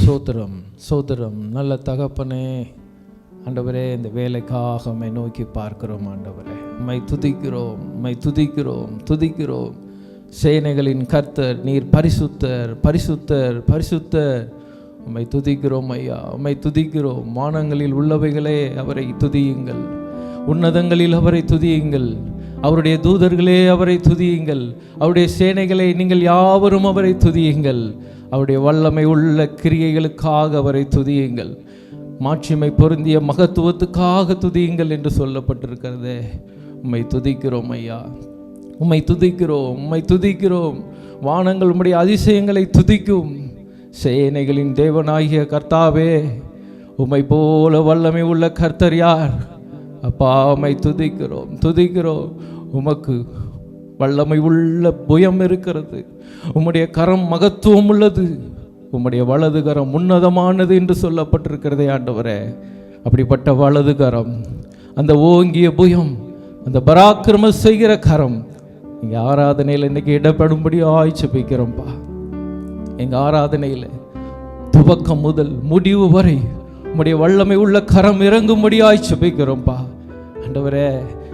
சோத்திரம் சோத்திரம். நல்ல தகப்பனே, ஆண்டவரே, இந்த வேலைக்காக உம்மை நோக்கி பார்க்கிறோம். ஆண்டவரே, உம்மை துதிக்கிறோம், உம்மை துதிக்கிறோம், துதிக்கிறோம். சேனைகளின் கர்த்தர், நீர் பரிசுத்தர், பரிசுத்தர், பரிசுத்தர். உம்மை துதிக்கிறோம் ஐயா, உம்மை துதிக்கிறோம். வானங்களில் உள்ளவைகளே அவரை துதியுங்கள், உன்னதங்களில் அவரை துதியுங்கள். அவருடைய தூதர்களே அவரை துதியுங்கள், அவருடைய சேனைகளை நீங்கள் யாவரும் அவரை துதியுங்கள். அவருடைய வல்லமை உள்ள கிரியைகளுக்காக அவரை துதியுங்கள், மாட்சிமை பொருந்திய மகத்துவத்துக்காக துதியுங்கள் என்று சொல்லப்பட்டிருக்கிறதே. உம்மை துதிக்கிறோம் ஐயா, உம்மை துதிக்கிறோம், உம்மை துதிக்கிறோம். வானங்கள் உம்முடைய அதிசயங்களை துதிக்கும். சேனைகளின் தேவனாகிய கர்த்தாவே, உம்மை போல வல்லமை உள்ள கர்த்தர் யார்? அப்பா, உம்மை துதிக்கிறோம், துதிக்கிறோம். உமக்கு வல்லமை உள்ள புயம் இருக்கிறது, உம்முடைய கரம் மகத்துவம் உள்ளது, உம்முடைய வலது கரம் உன்னதமானது என்று சொல்லப்பட்டிருக்கிறதே. ஆண்டவரே, அப்படிப்பட்ட வலது கரம், அந்த ஓங்கிய புயம், அந்த பராக்கிரம செய்கிற கரம் எங்கள் ஆராதனையில் இன்னைக்கு இடப்படும்படி ஆய்ச்சிப்பிக்கிறோம்ப்பா. எங்கள் ஆராதனையில் துவக்கம் முதல் முடிவு வரை உம்முடைய வல்லமை உள்ள கரம் இறங்கும்படி ஆய்ச்சிப்பிக்கிறோம்ப்பா. ஆண்டவரே,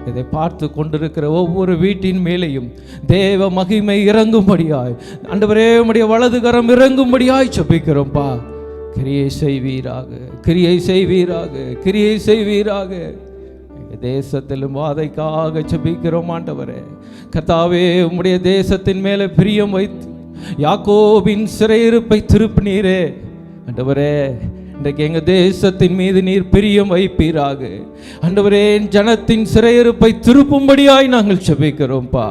இதை பார்த்து கொண்டிருக்கிற ஒவ்வொரு வீட்டின் மேலேயும் தேவ மகிமை இறங்கும்படியாய், ஆண்டவரே, உம்முடைய வலது கரம் இறங்கும்படியாய் ஜெபிக்கிறோம்ப்பா. கிரியை செய்வீராக, கிரியை செய்வீராக, கிரியை செய்வீராக. தேசத்திலும் வாதைக்காக ஜெபிக்கிறோம். ஆண்டவரே கர்த்தாவே, உம்முடைய தேசத்தின் மேலே பிரியம் வைத்து யாக்கோபின் சிறையிருப்பை திருப்பினீரே. ஆண்டவரே, இன்றைக்கு எங்கள் தேசத்தின் மீது நீர் பிரியம் வைப்பீராக. ஆண்டவரே, ஜனத்தின் சிறையிருப்பை திருப்பும்படியாய் நாங்கள் ஜெபிக்கிறோம்ப்பா.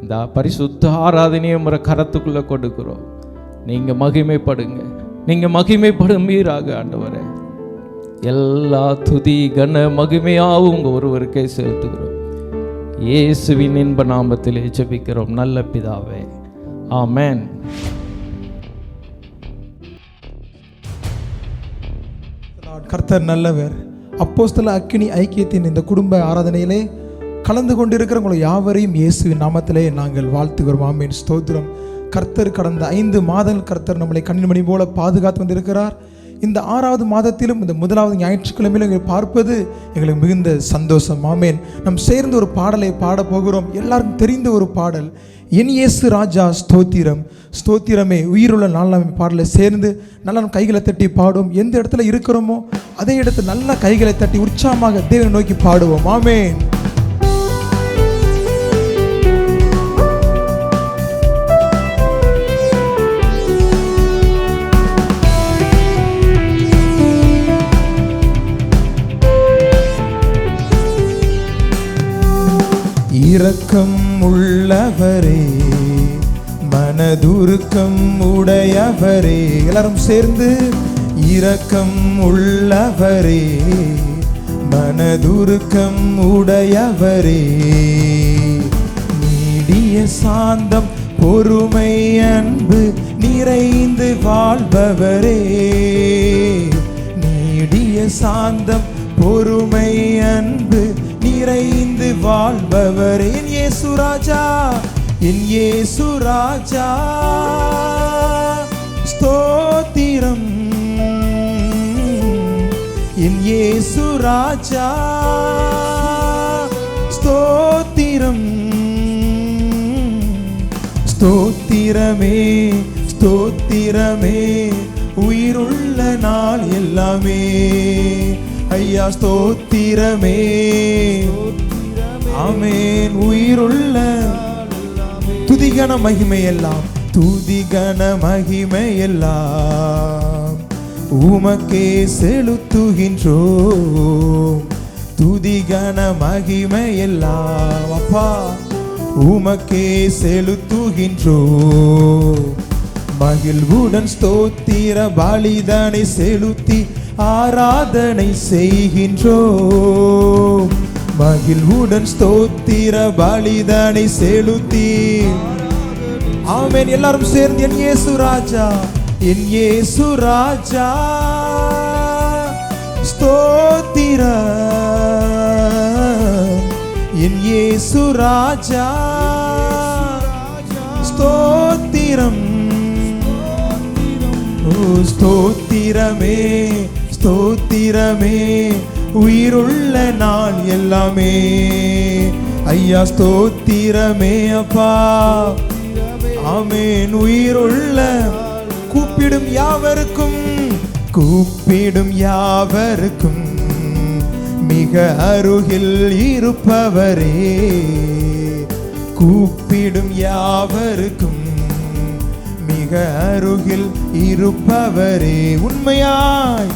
இந்த பரிசுத்த ஆராதனையை முறை கரத்துக்குள்ளே கொடுக்கிறோம். நீங்கள் மகிமைப்படுங்க, நீங்கள் மகிமைப்படுவீராக. ஆண்டவரே, எல்லா துதி கன மகிமையாகவும் உங்கள் ஒருவருக்கே செலுத்துகிறோம். இயேசுவின் இன்ப நாமத்திலே ஜெபிக்கிறோம் நல்ல பிதாவே, ஆமென். கர்த்தர் நல்லவர். அப்போஸ்தல அக்கினி ஐக்கியத்தின் இந்த குடும்ப ஆராதனையிலே கலந்து கொண்டிருக்கிறவங்களை யாவரையும் இயேசுவின் நாமத்திலே நாங்கள் வாழ்த்துகிறோம். ஆமென், ஸ்தோத்திரம். கர்த்தர் கடந்த 5 மாதங்கள் கர்த்தர் நம்மளை கண்ணின்மணி போல பாதுகாத்து வந்திருக்கிறார். இந்த 6வது மாதத்திலும் இந்த 1வது ஞாயிற்றுக்கிழமையிலும் எங்களை பார்ப்பது எங்களுக்கு மிகுந்த சந்தோஷம். ஆமென். நாம் சேர்ந்து ஒரு பாடலை பாட போகிறோம். எல்லாருக்கும் தெரிந்த ஒரு பாடல், என் இயேசு ராஜா ஸ்தோத்திரம். ஸ்தோத்திரமே உயிருள்ள நாள் நாம் பாடலை சேர்ந்து நல்லா கைகளை தட்டி பாடுவோம். எந்த இடத்துல இருக்கிறோமோ அதே இடத்துல நல்லா கைகளை தட்டி உற்சாகமாக தேவனை நோக்கி பாடுவோம். ஆமென். இரக்கம் உள்ளவரே, மனதுருக்கம் உடையவரே. எல்லாரும் சேர்ந்து, இரக்கம் உள்ளவரே, மனதுருக்கம் உடையவரே, நீடிய சாந்தம் பொறுமை அன்பு நிறைந்து வாழ்பவரே, நீடிய சாந்தம் பொறுமை அன்பு நிறைந்து வாழ்பவர். என் இயேசு ராஜா, என் இயேசு ராஜா ஸ்தோத்திரம். என் இயேசு ராஜா ஸ்தோத்திரம். ஸ்தோத்திரமே ஸ்தோத்திரமே உயிருள்ள நாள் எல்லாமே. ஐயா ஸ்தோத்திரமே, ஆமென். உயிருள்ள துதிகன மகிமை எல்லாம், துதிகன மகிமை எல்லாம் உமக்கே செலுத்துகின்றோம். துதிகன மகிமை எல்லாம் அப்பா உமக்கே செலுத்துகின்றோம். மகிழ்வுடன் ஸ்தோத்திர பலிதனை செலுத்தி ஆராதனை செய்கின்றோம். மகிழ்வுடன் ஸ்தோத்திர பலிதனை செலுத்தி, ஆமென். எல்லாரும் சேர்ந்து, என் இயேசு ராஜா, என் இயேசு ராஜா ஸ்தோத்திரம். என் இயேசு ராஜா ஸ்தோத்திரம். ஓ ஸ்தோத்திரமே ஸ்தோத்திரமே உயிருள்ள நாள் எல்லாமே. ஐயா ஸ்தோத்திரமே அப்பா. ஆமென். உயிருள்ள கூப்பிடும் யாவருக்கும் கூப்பிடும் யாவருக்கும் மிக அருகில் இருப்பவரே. கூப்பிடும் யாவருக்கும் மிக அருகில் இருப்பவரே. உண்மையாய்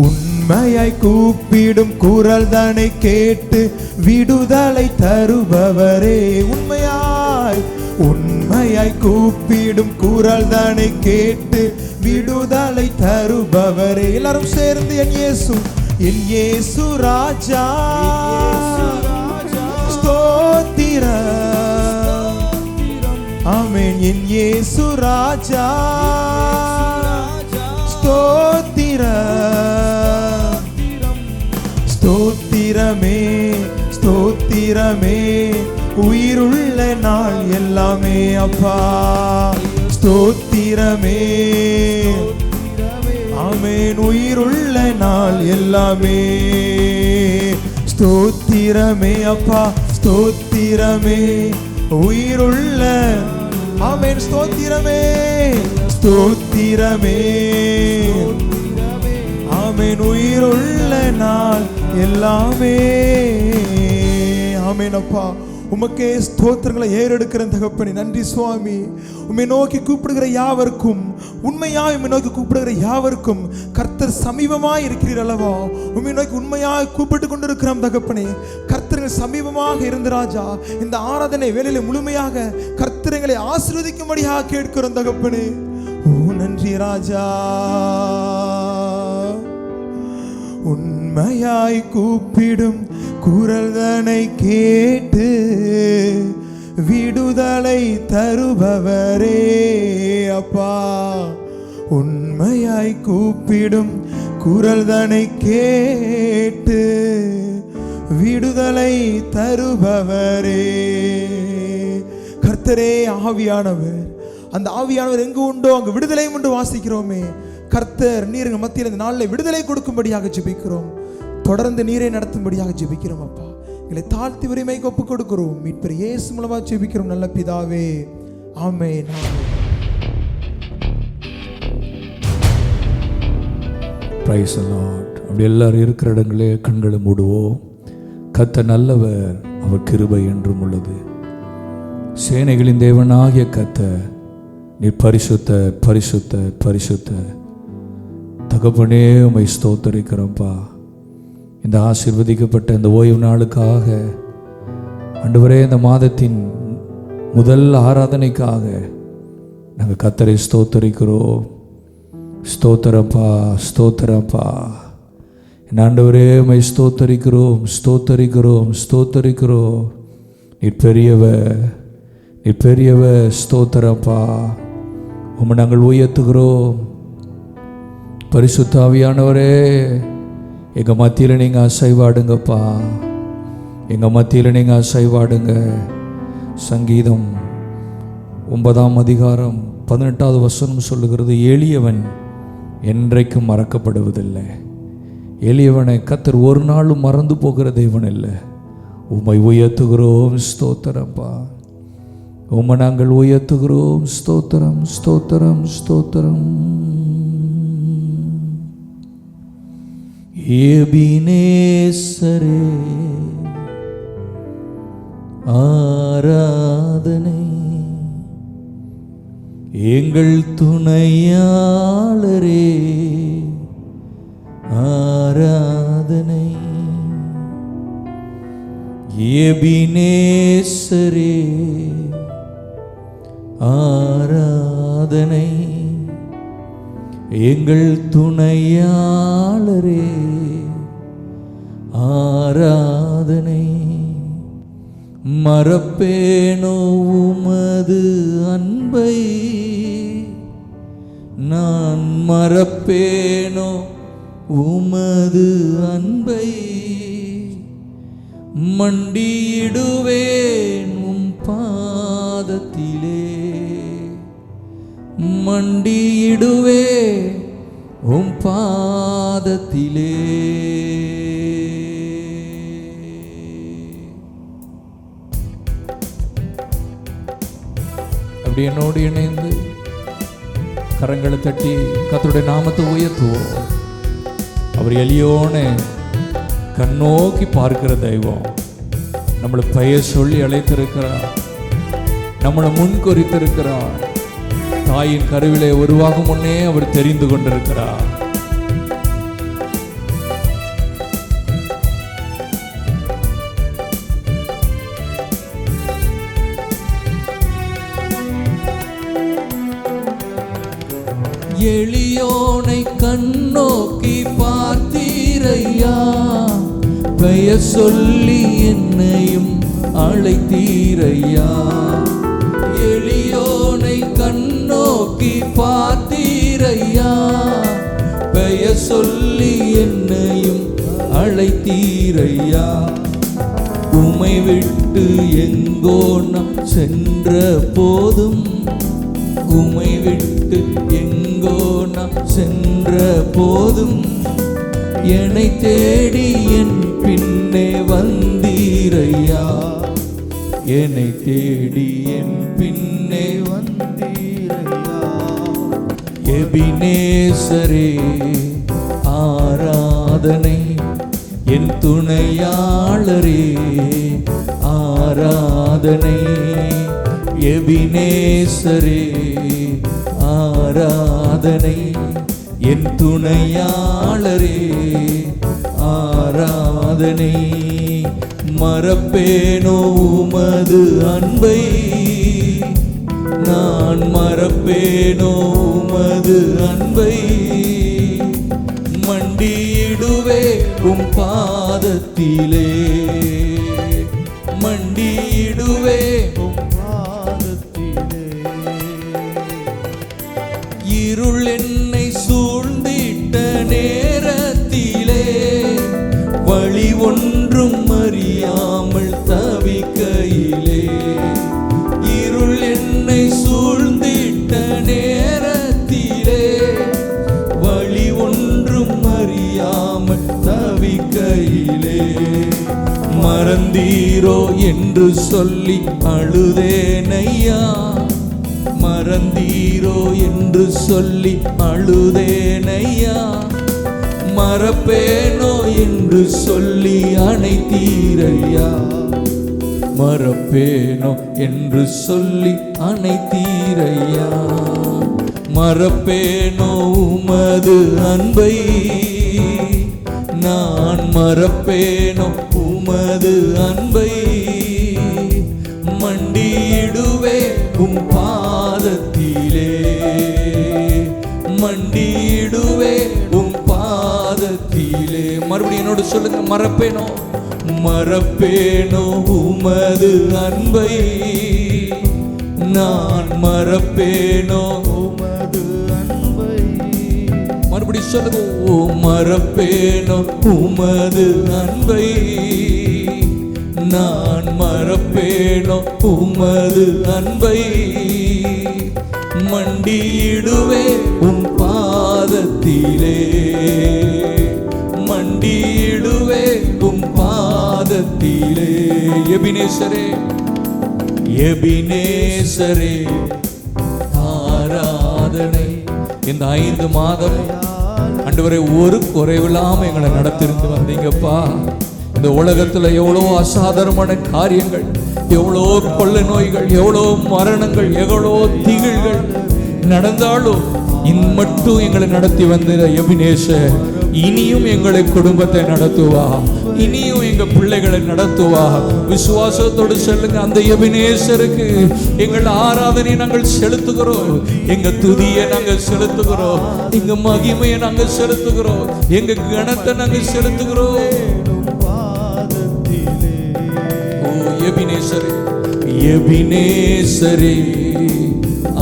உண்மையாய் கூப்பிடும் குரல் தானை கேட்டு விடுதலை தருபவரே. உண்மையாய் உண்மையாய் கூப்பிடும் குரல் தானை கேட்டு விடுதலை தருபவரே. எல்லாரும் சேர்ந்து என் இயேசு ராஜா ஸ்தோத்திரம். ஆமென். என் இயேசு ராஜா ஸ்தோத்திரம். ஸ்தோத்திரமே ஸ்தோத்திரமே உயிருள்ள நாள் எல்லாமே அப்பா. ஸ்தோத்திரமே. ஆமென். உயிருள்ள நாள் எல்லாமே. ஸ்தோத்திரமே அப்பா. ஸ்தோத்திரமே உயிருள்ள. ஆமென். ஸ்தோத்திரமே ஸ்தோத்திரமே. ஆமென். உயிருள்ள நாள் எல்லாமே. ஆமென் அப்பா. உமக்கே ஸ்தோத்திரங்களை ஏறெடுக்கிற தகப்பனே நன்றி சுவாமி. உம்மை நோக்கி கூப்பிடுகிற யாவருக்கும் உண்மையாய் உம்மை நோக்கி கூப்பிடுகிற யாவருக்கும் கர்த்தர் சமீபமாய் இருக்கிறீர் அல்லவா. உம்மை நோக்கி உண்மையாய் கூப்பிட்டு கொண்டிருக்கிறோம் தகப்பனே. கர்த்தர்கள் சமீபமாக இருந்து ராஜா இந்த ஆராதனை வேளையில முழுமையாக கர்த்தர்களை ஆசீர்வதிக்கும்படியாக கேட்கிறோம் தகப்பனே. ஓ நன்றி ராஜா. உண்மையாய் கூப்பிடும் குரல் தனை கேட்டு விடுதலை தருபவரே அப்பா. உண்மையாய் கூப்பிடும் குரல் தனை கேட்டு விடுதலை தருபவரே. கர்த்தரே ஆவியானவர். அந்த ஆவியானவர் எங்கு உண்டோ அங்கு விடுதலையும் உண்டு வாசிக்கிறோமே. கர்த்தர் நீர் எங்கள் மத்தியில் இந்த நாளில் விடுதலை கொடுக்கும்படியாக ஜெபிக்கிறோம். தொடர்ந்து நீரை நடத்தும்படியாக ஜெபிக்கிறோம் அப்பா. எங்களை தாழ்த்தி உரிமைக்கு ஒப்புக் கொடுக்கிறோம். மீட்பர் இயேசு மூலமா ஜெபிக்கிறோம் நல்ல பிதாவே. ஆமென். Praise the Lord. அப்படி எல்லாரும் இருக்கிற இடங்களே கண்களை மூடுவோம். கர்த்தர் நல்லவர், அவர் கிருபை என்றும் உள்ளது. சேனைகளின் தேவனாகிய கர்த்தர் நீர் பரிசுத்தர் பரிசுத்தர் பரிசுத்தர். தகப்பனே உம்மை ஸ்தோத்தரிக்கிறோம்ப்பா. இந்த ஆசீர்வதிக்கப்பட்ட இந்த ஓய்வு நாளுக்காக ஆண்டவரே, இந்த மாதத்தின் முதல் ஆராதனைக்காக நாங்கள் கர்த்தரை ஸ்தோத்தரிக்கிறோம். ஸ்தோத்திரப்பா ஸ்தோத்திரப்பா. என் ஆண்டவரே உம்மை ஸ்தோத்தரிக்கிறோம் ஸ்தோத்தரிக்கிறோம் ஸ்தோத்தரிக்கிறோம். நீர் பெரியவர் நீர் பெரியவர். ஸ்தோத்திரப்பா. உம்மை நாங்கள் உயர்த்துகிறோம். பரிசுத்த ஆவியானவரே, எங்கள் மத்தியில் நீங்கள் அசைவாடுங்கப்பா. எங்கள் மத்தியில் நீங்கள் அசைவாடுங்க. சங்கீதம் 9ஆம் அதிகாரம் 18வது வசனம் சொல்லுகிறது, எளியவன் என்றைக்கும் மறக்கப்படுவதில்லை. எளியவனை கர்த்தர் ஒரு நாளும் மறந்து போகிற தேவன் இல்லை. உம்மை உயர்த்துகிறோம். ஸ்தோத்திரப்பா. உம்மை நாங்கள் உயர்த்துகிறோம். ஸ்தோத்திரம் ஸ்தோத்திரம் ஸ்தோத்திரம். எபினேசரே ஆராதனை. எங்கள் துணையாளரே ஆராதனை. எபினேசரே ஆராதனை. எங்கள் துணையாளரே ஆராதனை. மறப்பேனோ உமது அன்பை, நான் மறப்பேனோ உமது அன்பை. மண்டியிடுவேன் உம் பாதத்திலே, மண்டியிடுவே உம் பாதத்திலே. அப்படி என்னோடு இணைந்து கரங்களை தட்டி கர்த்தருடைய நாமத்தை உயர்த்துவோம். அவர் எளியோனே கண்ணோக்கி பார்க்கிற தெய்வம். நம்மளை பெயர் சொல்லி அழைத்திருக்கிறார், நம்மளை முன்குறித்திருக்கிறார். தாயின் கருவிலே உருவாகும் முன்னே அவர் தெரிந்து கொண்டிருக்கிறார். எளியோனை கண்ணோக்கி பார்த்தீரையா, பெயர் சொல்லி என்னையும் அழைத்தீரையா. எளியோனை கண்ணோக்கி பார்த்தீரையா, பெயர் சொல்லி என்னையும் அழைத்தீரையா. உமை விட்டு எங்கோ நான் சென்ற போதும், உமை விட்டு எங்கோ நான் சென்ற போதும், என்னை தேடி என் பின்னே வந்தீரையா. என்னை தேடி என் பின்னே வந்தீரையா. எபினேசரே ஆராதனை, என் துணையாளரே ஆராதனை. எபினேசரே ஆராதனை, என் துணையாளரே ஆராதனை. மறப்பேனோ உமது அன்பை, நான் மறப்பேனோ உமது அன்பை. மண்டியிடுவே உம் பாதத்திலே, மண்டியிடுவே உம் பாதத்திலே. இருள் என்னை சூழ்ந்திட்ட நேரத்திலே, வழி ஒன்றும் அறியாமல் தவிக்கையிலே. இருள் என்னை சூழ்ந்திட்ட நேரத்திலே, வழி ஒன்றும் அறியாமல் தவிக்கையிலே. மறந்தீரோ என்று சொல்லி அழுதேனையா, மறந்தீரோ என்று சொல்லி அழுதேனையா. மறப்பேனோ என்று சொல்லி அணைத்தீரையா, மறப்பேனோ என்று சொல்லி அணைத்தீரையா. மறப்பேனோ உமது அன்பை, நான் மறப்பேனோ உமது அன்பை. மண்டியிடுவே உம் பாதத்திலே, மண்டியிடுவே உம் பாதத்திலே. மறுபடியும் என்னோடு சொல்லுங்க, மறப்பேனோ, மறப்பேனோ உமது அன்பை, நான் மறப்பேனோ உமது அன்பை. மறுபடியும் சொல்லுங்க, ஓ மறப்பேனோ உமது அன்பை, நான் மறப்பேனோ உமது அன்பை. மண்டியிடுவே உம் பாதத்திலே, மண்டியிடுவே உம் பாதத்திலே. எபினேசரே, எபினேசரே ஆராதனை. இந்த 5 மாதம் ஆண்டவரே ஒரு குறைவில்லாம எங்களை நடத்திருந்து வந்தீங்கப்பா. இந்த உலகத்துல எவ்வளோ அசாதாரணமான காரியங்கள், எவ்வளோ கொள்ளை நோய்கள், எவ்வளோ மரணங்கள், எவ்வளோ திகில்கள் நடந்தாலும் மட்டும் எங்களை நடத்தி வந்த எபினேசர் இனியும் எங்களை குடும்பத்தை நடத்துவா, இனியும் எங்க பிள்ளைகளை நடத்துவா. விசுவாசத்தோடு சொல்லுங்க, அந்த எபினேசருக்கு எங்கள் ஆராதனை நாங்கள் செலுத்துகிறோம், எங்க துதியை நாங்கள் செலுத்துகிறோம், எங்க மகிமையை நாங்கள் செலுத்துகிறோம், எங்க கணத்தை நாங்கள் செலுத்துகிறோம். ஓ எபினேசரே, எபினேசரே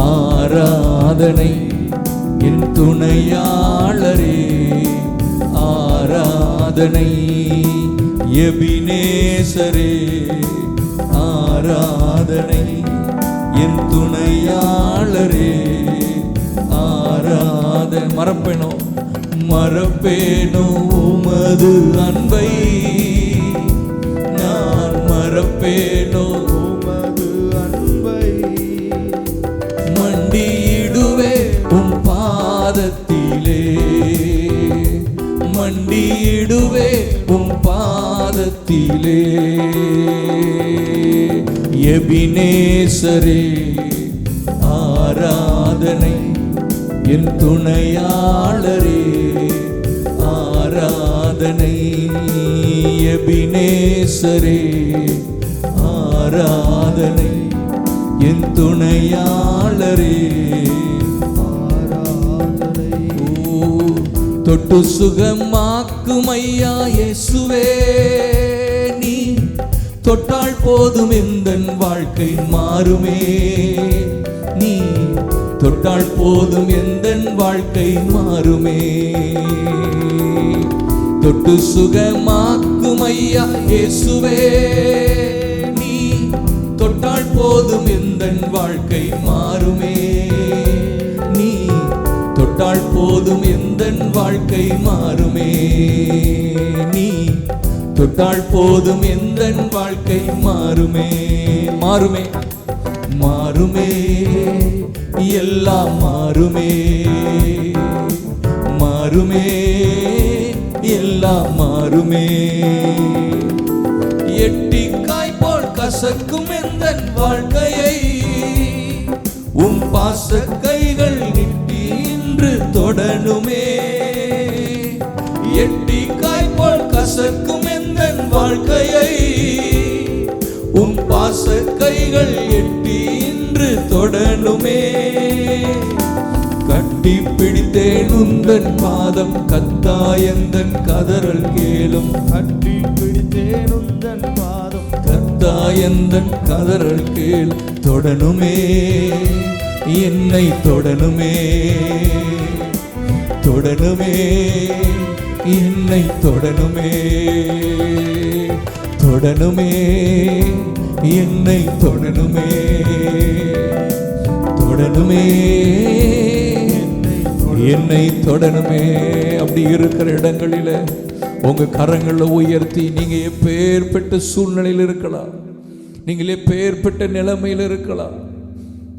ஆராதனை, என் துணையாளரே ஆராதனை. எபினேசரே ஆராதனை, என் துணையாளரே ஆராதனை. மறப்பேனோ மறப்பேனோ உமது அன்பை, நான் மறப்பேனோ உமது அன்பை. மண்டியிடுவே உம் பாதத்திலே, மண்டியிடுவே உம் பாதத்திலே. எபினேசரே ஆராதனை, என் துணையாளரே ஆராதனை. எபினேசரே ஆராதனை, என் துணையாளரே ஆராதனை. தொட்டு சுகமாக்கும் ஐயா இயேசுவே, நீ தொட்டால் போதும் எந்தன் வாழ்க்கை மாறுமே. நீ தொட்டால் போதும் எந்தன் வாழ்க்கை மாறுமே. தொட்டு சுகமாக்கும் ஐயா இயேசுவே, நீ தொட்டால் போதும் எந்தன் வாழ்க்கை மாறுமே. நீ தொட்டால் போதும் எந்தன் வாழ்க்கை மாறுமே. நீ தொட்டால் போதும் எந்தன் வாழ்க்கை மாறுமே. மாறுமே மாறுமே, எல்லாம் மாறுமே. மாறுமே, எல்லாம் மாறுமே. எட்டிக்காய் போல் கசக்கும் எந்தன் வாழ்க்கையை உம் பாச கைகள் நீட்டி இன்று தொடணுமே. எட்டிக்காய் போல் கசக்கும் எந்தன் வாழ்க்கையை உம் பாச கைகள் எட்டி இன்று தொடணுமே. கட்டி பிடித்தேன் உந்தன் பாதம், கத்தாயந்தன் கதறல் கேளும். கட்டி பிடித்தேன் உந்தன் பாதம், கத்தாயந்தன் கதறல் கேள். தொடணுமே, என்னை தொடணுமே. தொடணுமே, என்னை தொடணுமே. தொடணுமே, என்னை தொடணுமே. தொடணுமே, என்னை தொடணுமே. அப்படி இருக்கிற இடங்களில உங்க கரங்களை உயர்த்தி, நீங்க எப்பேற்பட்ட சூழ்நிலையில் இருக்கலாம், நீங்கள் எப்பேற்பட்ட நிலைமையில் இருக்கலாம்.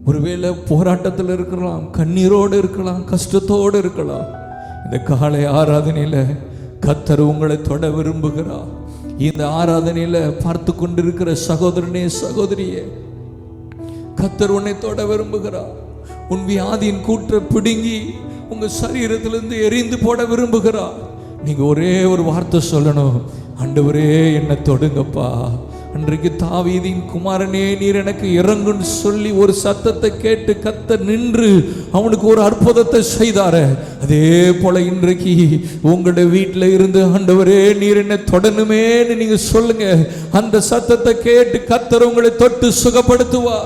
ஒருவேளை போராட்டத்தில் இருக்கலாம், கண்ணீரோடு இருக்கலாம், கஷ்டத்தோடு இருக்கலாம். இந்த காலை ஆராதனையில கர்த்தர் உங்களை தொட விரும்புகிறார். இந்த ஆராதனையில பார்த்து கொண்டிருக்கிற சகோதரனே சகோதரியே, கர்த்தர் உன்னை தொட விரும்புகிறார். உன் வியாதியின் கூற்றை பிடுங்கி உங்க சரீரத்திலிருந்து எரிந்து போட விரும்புகிறார். நீங்க ஒரே ஒரு வார்த்தை சொல்லணும், ஆண்டவரே என்னை தொடுங்கப்பா. அன்றைக்கு தாவீதின் குமாரனே நீர் எனக்கு இறங்குன்னு சொல்லி ஒரு சத்தத்தை கேட்டு கர்த்தர் நின்று அவனுக்கு ஒரு அற்புதத்தை செய்தார. அதே போல இன்றைக்கு உங்களுடைய வீட்டில் இருந்து ஆண்டவரே நீர் என்னை தொடணுமேன்னு நீங்க சொல்லுங்க. அந்த சத்தத்தை கேட்டு கர்த்தர் உங்களை தொட்டு சுகப்படுத்துவா.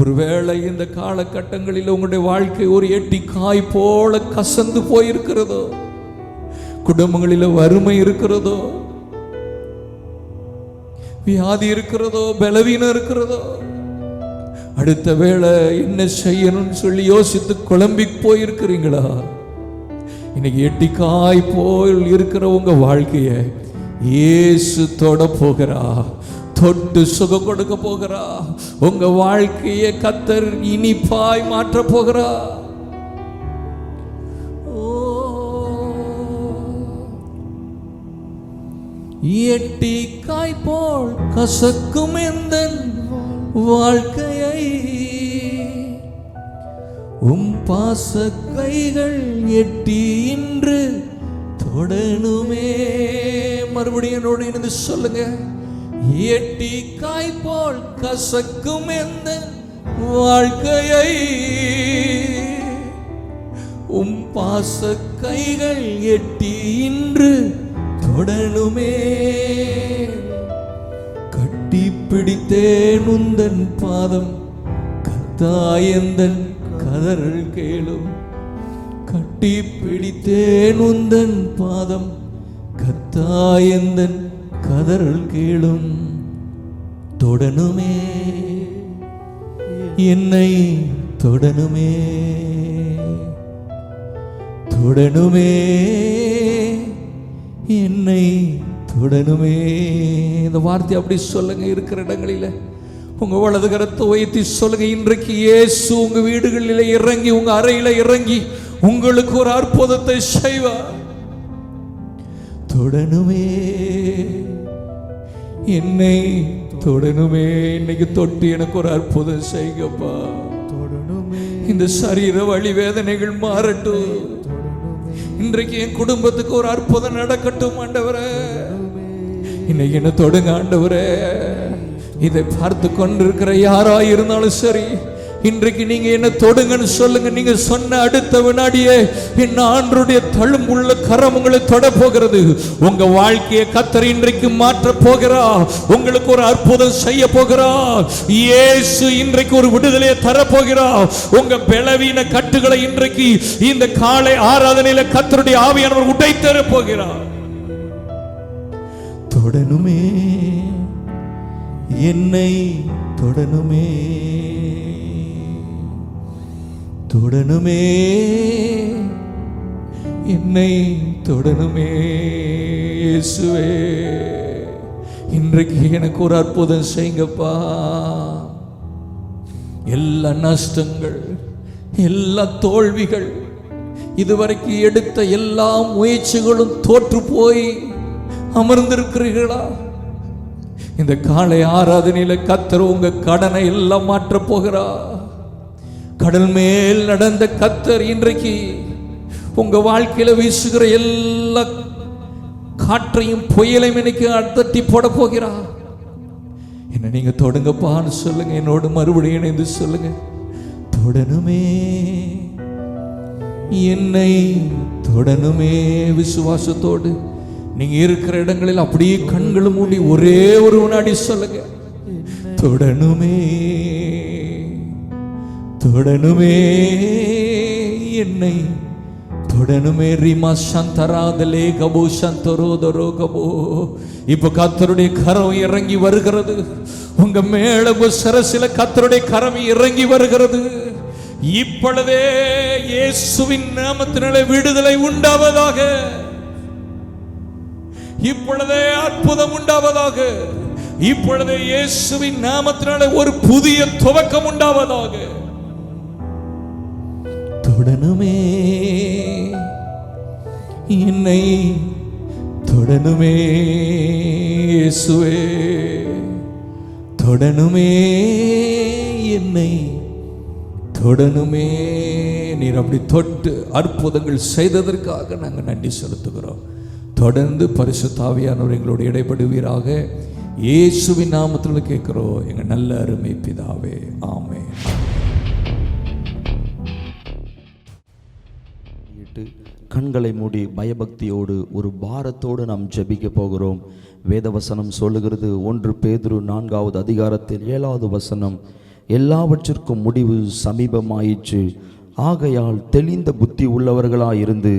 ஒருவேளை இந்த காலகட்டங்களில் உங்களுடைய வாழ்க்கை ஒரு எட்டி காய் போல கசந்து போயிருக்கிறதோ, குடும்பங்களில் வறுமை இருக்கிறதோ, வியாதி இருக்கிறதோ, பலவீனம் இருக்கிறதோ, அடுத்த வேளை என்ன செய்யணும்னு சொல்லி யோசித்து குழம்பி போயிருக்கிறீங்களா? இன்னைக்கு எட்டிக்காய் போல் இருக்கிற உங்க வாழ்க்கைய இயேசு தொட போகிறா, தொட்டு சுகம் கொடுக்க போகிறா. உங்க வாழ்க்கையை கர்த்தர் இனிப்பாய் மாற்ற போகிறா. எட்டிக்காய் போல் கசக்கும் எந்தன் வாழ்க்கையை உம் பாச கைகள் எட்டி இன்று தொடணுமே. மறுபடியும் என்னோடு இணைந்து சொல்லுங்க. எட்டிக்காய் போல் கசக்கும் எந்தன் வாழ்க்கையை உம் பாச கைகள் எட்டி இன்று தொடணுமே. கட்டி பிடித்தேன் உந்தன் பாதம், கத்தாயந்தன் கதறல் கேளும். கட்டி பிடித்தேன் உந்தன் பாதம், கத்தாயந்தன் கதறல் கேளும். தொடணுமே, என்னை தொடணுமே. தொடணுமே, என்னை தொடணுமே. இந்த வார்த்தை அப்படி சொல்லுங்க. இருக்கிற இடங்களில் உங்க வலது கரத்தை உயர்த்தி சொல்லுங்க. இன்றைக்கு இயேசு உங்க வீடுகளில் இறங்கி, உங்க அறையில இறங்கி உங்களுக்கு ஒரு அற்புதத்தை செய்வார். தொடணுமே, என்னை தொடணுமே. இன்னைக்கு தொட்டு எனக்கு ஒரு அற்புதம் செய்யப்பா. இந்த சரீர வலி வேதனைகள் மாறட்டும். இன்றைக்கு என் குடும்பத்துக்கு ஒரு அற்புதம் நடக்கட்டும் ஆண்டவரே. இன்னைக்கு என்ன தொடுங்க ஆண்டவரே. இதை பார்த்து கொண்டிருக்கிற யாரா இருந்தாலும் சரி, இன்றைக்கு நீங்க என்ன தொடுங்கன்னு சொல்லுங்க. நீங்க சொன்ன அடுத்த வினாடியே என் ஆண்டவருடைய தழும்புள்ள கரம் உங்களை தொட போகிறது. உங்க வாழ்க்கையை கர்த்தர் இன்றைக்கு மாற்ற போகிறார். உங்களுக்கு ஒரு அற்புதம் செய்ய போகிறார். இயேசு இன்றைக்கு ஒரு விடுதலையை தர போகிறார். உங்க பலவீன கட்டுகளை இன்றைக்கு இந்த காலை ஆராதனையில கர்த்தருடைய ஆவியானவர் உடைத்தர போகிறார். தொடணுமே, என்னை தொடணுமே, தொடணுமே, என்னை தொடணுமே. இயேசுவே, இன்றைக்கு எனக்கு ஒரு அற்புதம் செய்யுங்கப்பா. எல்லா நஷ்டங்கள், எல்லா தோல்விகள், இதுவரைக்கும் எடுத்த எல்லா முயற்சிகளும் தோற்று போய் அமர்ந்திருக்கிறீர்களா? இந்த காலை ஆராதனையில கர்த்தர் உங்க கடனை எல்லாம் மாற்ற போகிறார். கடல் மேல் நடந்த கர்த்தர் இன்றைக்கு உங்க வாழ்க்கையில வீசுகிற எல்லா காற்றையும் புயலையும் இன்னைக்கு தட்டி போட போகிறார். என்ன நீங்க தொடங்கப்பான்னு சொல்லுங்க. என்னோடு மறுபடியும் இணைந்து சொல்லுங்க. தொடணுமே, என்னை தொடணுமே. விசுவாசத்தோடு நீங்க இருக்கிற இடங்களில் அப்படியே கண்களை மூடி ஒரே ஒரு வினாடி சொல்லுங்க. தொடணுமே, தொடணுமே, என்னை தொடணுமே. ரீமா சந்தராதலே கபோ சந்தரோதரோ கபோ. இப்ப கர்த்தருடைய கரம் இறங்கி வருகிறது. உங்க மேல சரசில கர்த்தருடைய கரம் இறங்கி வருகிறது. இப்பொழுதே இயேசுவின் நாமத்தினாலே விடுதலை உண்டாவதாக. இப்பொழுதே அற்புதம் உண்டாவதாக. இப்பொழுதே இயேசுவின் நாமத்தினாலே ஒரு புதிய துவக்கம் உண்டாவதாக. தொடணுமே, என்னை தொடணுமே. இயேசுவே, தொடணுமே, என்னை தொடணுமே. நீர் அப்படி தொட்டு அற்புதங்கள் செய்ததற்காக நாங்கள் நன்றி செலுத்துகிறோம். தொடர்ந்து பரிசுத்த ஆவியானவர் எங்களோடு இடைப்படுவீராக. இயேசுவின் நாமத்தில் கேட்கிறோம் எங்கள் நல்ல அருமை பிதாவே, ஆமென். கண்களை மூடி பயபக்தியோடு ஒரு பாரத்தோடு நாம் ஜெபிக்க போகிறோம். வேதவசனம் சொல்லுகிறது, 1 பேதுரு 4வது அதிகாரத்தில் 7வது வசனம், எல்லாவற்றிற்கும் முடிவு சமீபமாயிற்று. ஆகையால் தெளிந்த புத்தி உள்ளவர்களாயிருந்து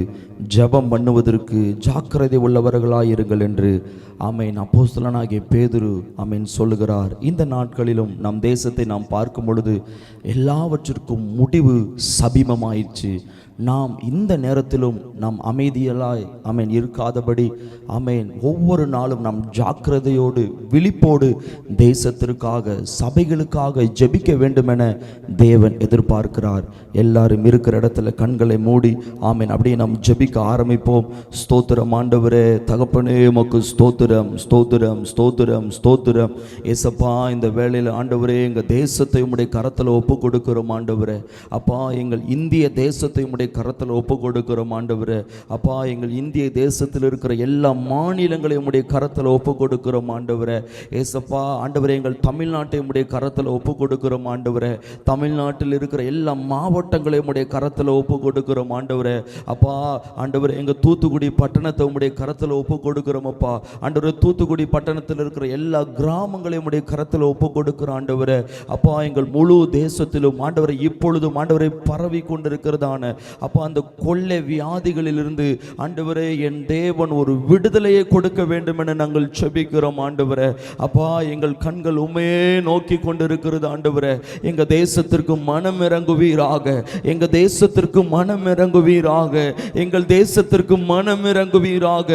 ஜெபம் பண்ணுவதற்கு ஜாக்கிரதை உள்ளவர்களாயிருங்கள் என்று ஆமென் அப்போஸ்தலனாகிய பேதுரு ஆமென் சொல்லுகிறார். இந்த நாட்களிலும் நம் தேசத்தை நாம் பார்க்கும் பொழுது எல்லாவற்றிற்கும் முடிவு சமீபமாயிற்று. நாம் இந்த நேரத்திலும் நாம் அமைதியலாய் ஆமென் இருக்காதபடி ஆமென் ஒவ்வொரு நாளும் நாம் ஜாக்கிரதையோடு விழிப்போடு தேசத்திற்காக சபைகளுக்காக ஜெபிக்க வேண்டும் என தேவன் எதிர்பார்க்கிறார். எல்லாரும் இருக்கிற இடத்துல கண்களை மூடி ஆமென் அப்படியே நாம் ஜெபிக்க ஆரம்பிப்போம். ஸ்தோத்திரம் ஆண்டவரே, தகப்பனே உமக்கு ஸ்தோத்திரம், ஸ்தோத்திரம், ஸ்தோத்திரம், ஸ்தோத்திரம். ஏசப்பா, இந்த வேளையில் ஆண்டவரே எங்கள் தேசத்தை உம்முடைய கரத்தில் ஒப்பு கொடுக்கிறோம் ஆண்டவரே. அப்பா, எங்கள் இந்திய தேசத்தை உம்முடைய கரத்தில் ஒப்பு கொடுக்கிறோம் ஆண்டவரே. அப்பா, எங்கள் இந்திய தேசத்தில் இருக்கிற எல்லா மாநிலங்களையும் உம்முடைய கரத்தில் ஒப்பு கொடுக்கிறோம் ஆண்டவரே. ஏசப்பா ஆண்டவரே, எங்கள் தமிழ்நாட்டை உம்முடைய கரத்தில் ஒப்பு கொடுக்கிறோம் ஆண்டவரே. தமிழ்நாட்டில் இருக்கிற எல்லா மாவட்டங்களையும் உம்முடைய கரத்தில் ஒப்பு கொடுக்கிறோம் ஆண்டவரே. அப்பா ஆண்டவர் எங்கள் தூத்துக்குடி பட்டணத்தை உம்முடைய கரத்தில் ஒப்பு கொடுக்கிறோம் அப்பா. ஆண்டவர் தூத்துக்குடி பட்டணத்தில் இருக்கிற எல்லா கிராமங்களையும் உம்முடைய கரத்தில் ஒப்பு கொடுக்கிறோம் ஆண்டவரே. அப்பா எங்கள் முழு தேசத்திலும் ஆண்டவரை இப்பொழுதும் ஆண்டவரை பரவி கொண்டிருக்கிறதான அப்பா அந்த கொள்ளை வியாதிகளிலிருந்து ஆண்டவரே என் தேவன் ஒரு விடுதலையை கொடுக்க வேண்டும் என நாங்கள் செபிக்கிறோம் ஆண்டவரே. அப்பா எங்கள் கண்கள் உண்மையே நோக்கி கொண்டிருக்கிறது ஆண்டவரே. எங்க தேசத்திற்கு மனம் இறங்குவீராக, எங்க தேசத்திற்கு மனம் இறங்குவீராக, எங்கள் தேசத்திற்கு மனம் இறங்குவீராக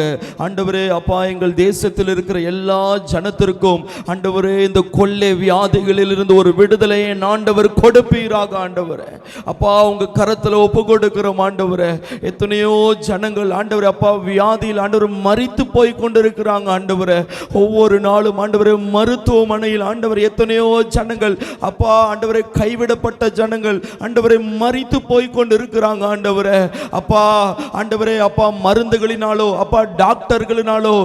ஆண்டவரே. அப்பா எங்கள் தேசத்தில் இருக்கிற எல்லா ஜனத்திற்கும் ஆண்டவரே இந்த கொள்ளை வியாதிகளில் இருந்து ஒரு விடுதலையை ஆண்டவர் கொடுப்பீராக ஆண்டவரே. அப்பா உங்க கரத்துல ஒப்பு கொடுக்கிறோம் ஆண்டவரே. எத்தனையோ ஜனங்கள் ஆண்டவரே அப்பா வியாதியில் ஆண்டவர் மரித்து போய் கொண்டிருக்கிறாங்க ஆண்டவரே. ஒவ்வொரு நாளும் ஆண்டவரே மருத்துவமனையில் ஆண்டவர் எத்தனையோ ஜனங்கள் அப்பா ஆண்டவரை கைவிடப்பட்ட ஜனங்கள் ஆண்டவரை மரித்து போய் கொண்டிருக்கிறாங்க ஆண்டவரே. அப்பா ஆண்டவரே அப்பா மருந்துகளினாலோ அப்பா டாக்டர்களினாலோ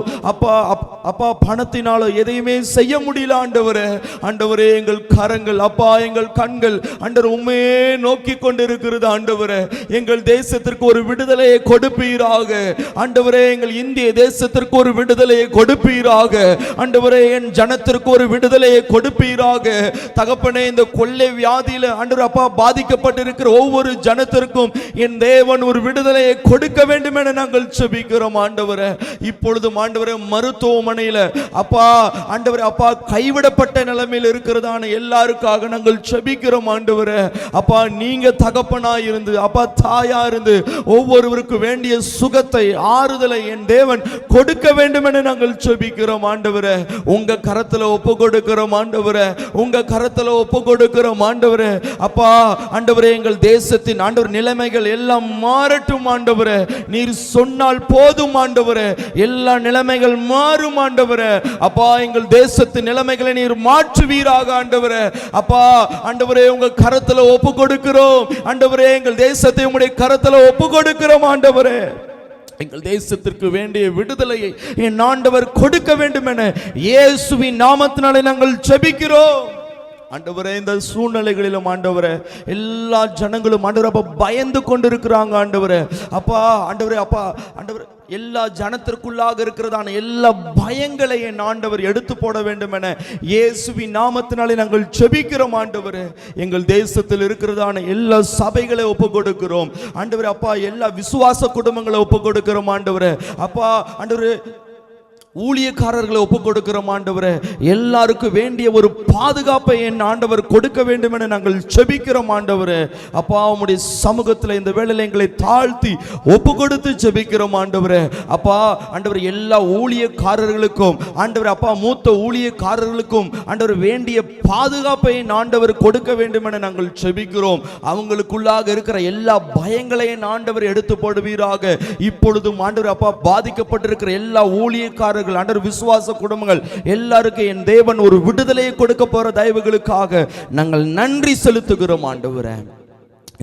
அப்பா பணத்தினாலோ எதையுமே செய்ய முடியல ஆண்டவரே. ஆண்டவரே எங்கள் கரங்கள் அப்பா எங்கள் கண்கள் ஆண்டவர் உண்மையே நோக்கி கொண்டிருக்கிறது ஆண்டவரே. எங்கள் தேசத்திற்கு ஒரு விடுதலையை கொடுப்பீராக ஆண்டவரே. எங்கள் இந்திய தேசத்திற்கு ஒரு விடுதலையை கொடுப்பீராக ஆண்டவரே. என் ஜனத்திற்கு ஒரு விடுதலையை கொடுப்பீராக தகப்பனே. இந்த கொள்ளை வியாதியில ஆண்டவர் அப்பா பாதிக்கப்பட்டிருக்கிற ஒவ்வொரு ஜனத்திற்கும் என் தேவன் ஒரு விடுதலையை கொடுக்க வேண்டும் என நாங்கள் செபிக்கிறோம் ஆண்டவரே. இப்பொழுதும் ஆண்டவரே மருத்துவமனையில அப்பா ஆண்டவரே அப்பா கைவிடப்பட்ட நிலைமையில் இருக்கிறதான எல்லாருக்காக நாங்கள் செபிக்கிறோம் ஆண்டவரே. அப்பா நீங்க தகப்பனா இருந்து அப்பா தாயா இருந்து ஒவ்வொருவருக்கு வேண்டிய சுகத்தை ஆறுதலை என் தேவன் கொடுக்க வேண்டும் என நாங்கள் செபிக்கிறோம் ஆண்டவரே. உங்க கரத்துல ஒப்பு கொடுக்கிறோம் ஆண்டவரே. உங்க கரத்துல ஒப்பு கொடுக்கிறோம் ஆண்டவரே. அப்பா ஆண்டவரே எங்கள் தேசத்தின் ஆண்டவர் நிலைமைகள் எல்லாம் மாறட்டும் ஆண்டவரே. நீர் சொன்னால் போதும் ஆண்டவரே. எல்லா நிலைமைகள் மாறும் ஆண்டவரே. அப்பா எங்கள் தேசத்தின் நிலைமைகளை நீர் மாற்றுவீராக ஆண்டவரே. அப்பா ஆண்டவரே உங்க கரத்துல ஒப்பு கொடுக்கிறோம் ஆண்டவரே. எங்கள் தேசத்தை உம்முடைய கரத்துல ஒப்பு கொடுக்கிறோம் ஆண்டவரே. எங்கள் தேசத்திற்கு வேண்டிய விடுதலையை என் ஆண்டவர் கொடுக்க வேண்டும் என இயேசுவின் நாமத்தினாலே நாங்கள் ஜெபிக்கிறோம் ஆண்டவரே. இந்த சூழ்நிலைகளிலும் ஆண்டவரே எல்லா ஜனங்களும் ஆண்டவரே அப்பா பயந்து கொண்டிருக்கிறாங்க ஆண்டவரே. அப்பா ஆண்டவரே அப்பா ஆண்டவரே எல்லா ஜனத்திற்குள்ளாக இருக்கிறதான எல்லா பயங்களை என் ஆண்டவர் எடுத்து போட வேண்டும் என இயேசுவின் நாமத்தினாலே நாங்கள் ஜெபிக்கிறோம் ஆண்டவரே. எங்கள் தேசத்தில் இருக்கிறதான எல்லா சபைகளை ஒப்பு கொடுக்கிறோம் ஆண்டவரே. அப்பா எல்லா விசுவாச குடும்பங்களை ஒப்பு கொடுக்கிறோம் ஆண்டவரே. அப்பா ஆண்டவரே ஊழியக்காரர்களை ஒப்பு கொடுக்கிறோம் ஆண்டவரே. எல்லாருக்கும் வேண்டிய ஒரு பாதுகாப்பை என் ஆண்டவர் கொடுக்க வேண்டும் என நாங்கள் ஜெபிக்கிறோம் ஆண்டவரே. அப்பா உம்முடைய சமூகத்தில் இந்த வேளையில எங்களை தாழ்த்தி ஒப்பு கொடுத்து ஜெபிக்கிறோம் ஆண்டவரே. அப்பா ஆண்டவர் எல்லா ஊழியக்காரர்களுக்கும் ஆண்டவர் அப்பா மூத்த ஊழியக்காரர்களுக்கும் ஆண்டவர் வேண்டிய பாதுகாப்பை என் ஆண்டவர் கொடுக்க வேண்டும் என நாங்கள் ஜெபிக்கிறோம். அவங்களுக்குள்ளாக இருக்கிற எல்லா பயங்களையும் ஆண்டவர் எடுத்து போடுவீராக. இப்பொழுதும் ஆண்டவர் அப்பா பாதிக்கப்பட்டிருக்கிற எல்லா ஊழியக்காரர்கள் ஆண்டவர் விசுவாச குடும்பங்கள் எல்லாருக்கும் என் தேவன் ஒரு விடுதலையை கொடுக்க போற தயவுகளுக்காக நாங்கள் நன்றி செலுத்துகிறோம் ஆண்டவரே.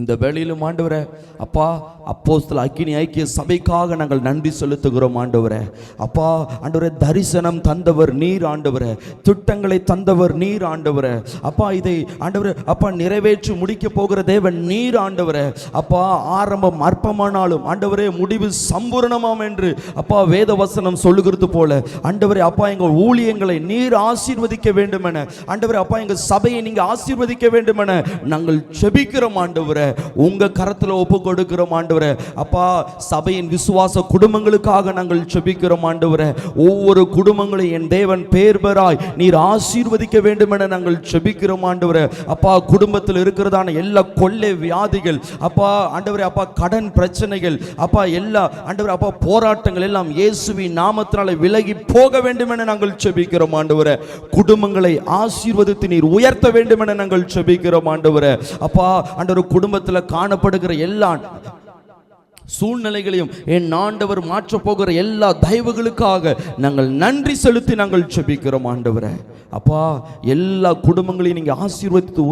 இந்த வேளையிலும் ஆண்டவரே அப்பா அப்போஸ்தல அக்கினி ஐக்கிய சபைக்காக நாங்கள் நன்றி செலுத்துகிறோம் ஆண்டவரே. அப்பா ஆண்டவரே தரிசனம் தந்தவர் நீர் ஆண்டவரே. திட்டங்களை தந்தவர் நீர் ஆண்டவரே. அப்பா இதை ஆண்டவரே அப்பா நிறைவேற்றி முடிக்க போகிற தேவன் நீர் ஆண்டவரே. அப்பா ஆரம்பம் அற்பமானாலும் ஆண்டவரே முடிவு சம்பூர்ணமாம் என்று அப்பா வேத வசனம் சொல்லுகிறது போல ஆண்டவரே அப்பா எங்கள் ஊழியங்களை நீர் ஆசீர்வதிக்க வேண்டும் என ஆண்டவரே அப்பா எங்கள் சபையை நீங்க ஆசீர்வதிக்க வேண்டும் என நாங்கள் ஜெபிக்கிறோம் ஆண்டவரே. உங்க கரத்துல ஒப்பு கொடுக்கிறோம் ஆண்டவரே. அப்பா சபையின் விசுவாச குடும்பங்களுக்காக நாங்கள் ஜெபிக்கிறோம் ஆண்டவரே. ஒவ்வொரு குடும்பங்களையும் என் தேவன் பேர் பெறாய் நீர் ஆசீர்வதிக்க வேண்டும் என நாங்கள் ஜெபிக்கிறோம் ஆண்டவரே. அப்பா குடும்பத்தில் இருக்கிறதான எல்லா கொள்ளை வியாதிகள் அப்பா ஆண்டவரே அப்பா கடன் பிரச்சனைகள் அப்பா எல்லா ஆண்டவரே அப்பா போராட்டங்கள் எல்லாம் இயேசுவின் நாமத்தினாலே விலகி போக வேண்டும் என நாங்கள் ஜெபிக்கிறோம் ஆண்டவரே. குடும்பங்களை ஆசீர்வதித்து நீர் உயர்த்த வேண்டும் என நாங்கள் ஜெபிக்கிறோம் ஆண்டவரே. அப்பா ஆண்டவர் குடும்பத்தில் காணப்படுகிற எல்லா சூழ்நிலைகளையும் என் ஆண்டவர் மாற்ற போகிற எல்லா தயவுகளுக்காக நாங்கள் நன்றி செலுத்தி நாங்கள் ஜெபிக்கிறோம் ஆண்டவரே. அப்பா எல்லா குடும்பங்களையும் நீங்க ஆசீர்வதித்து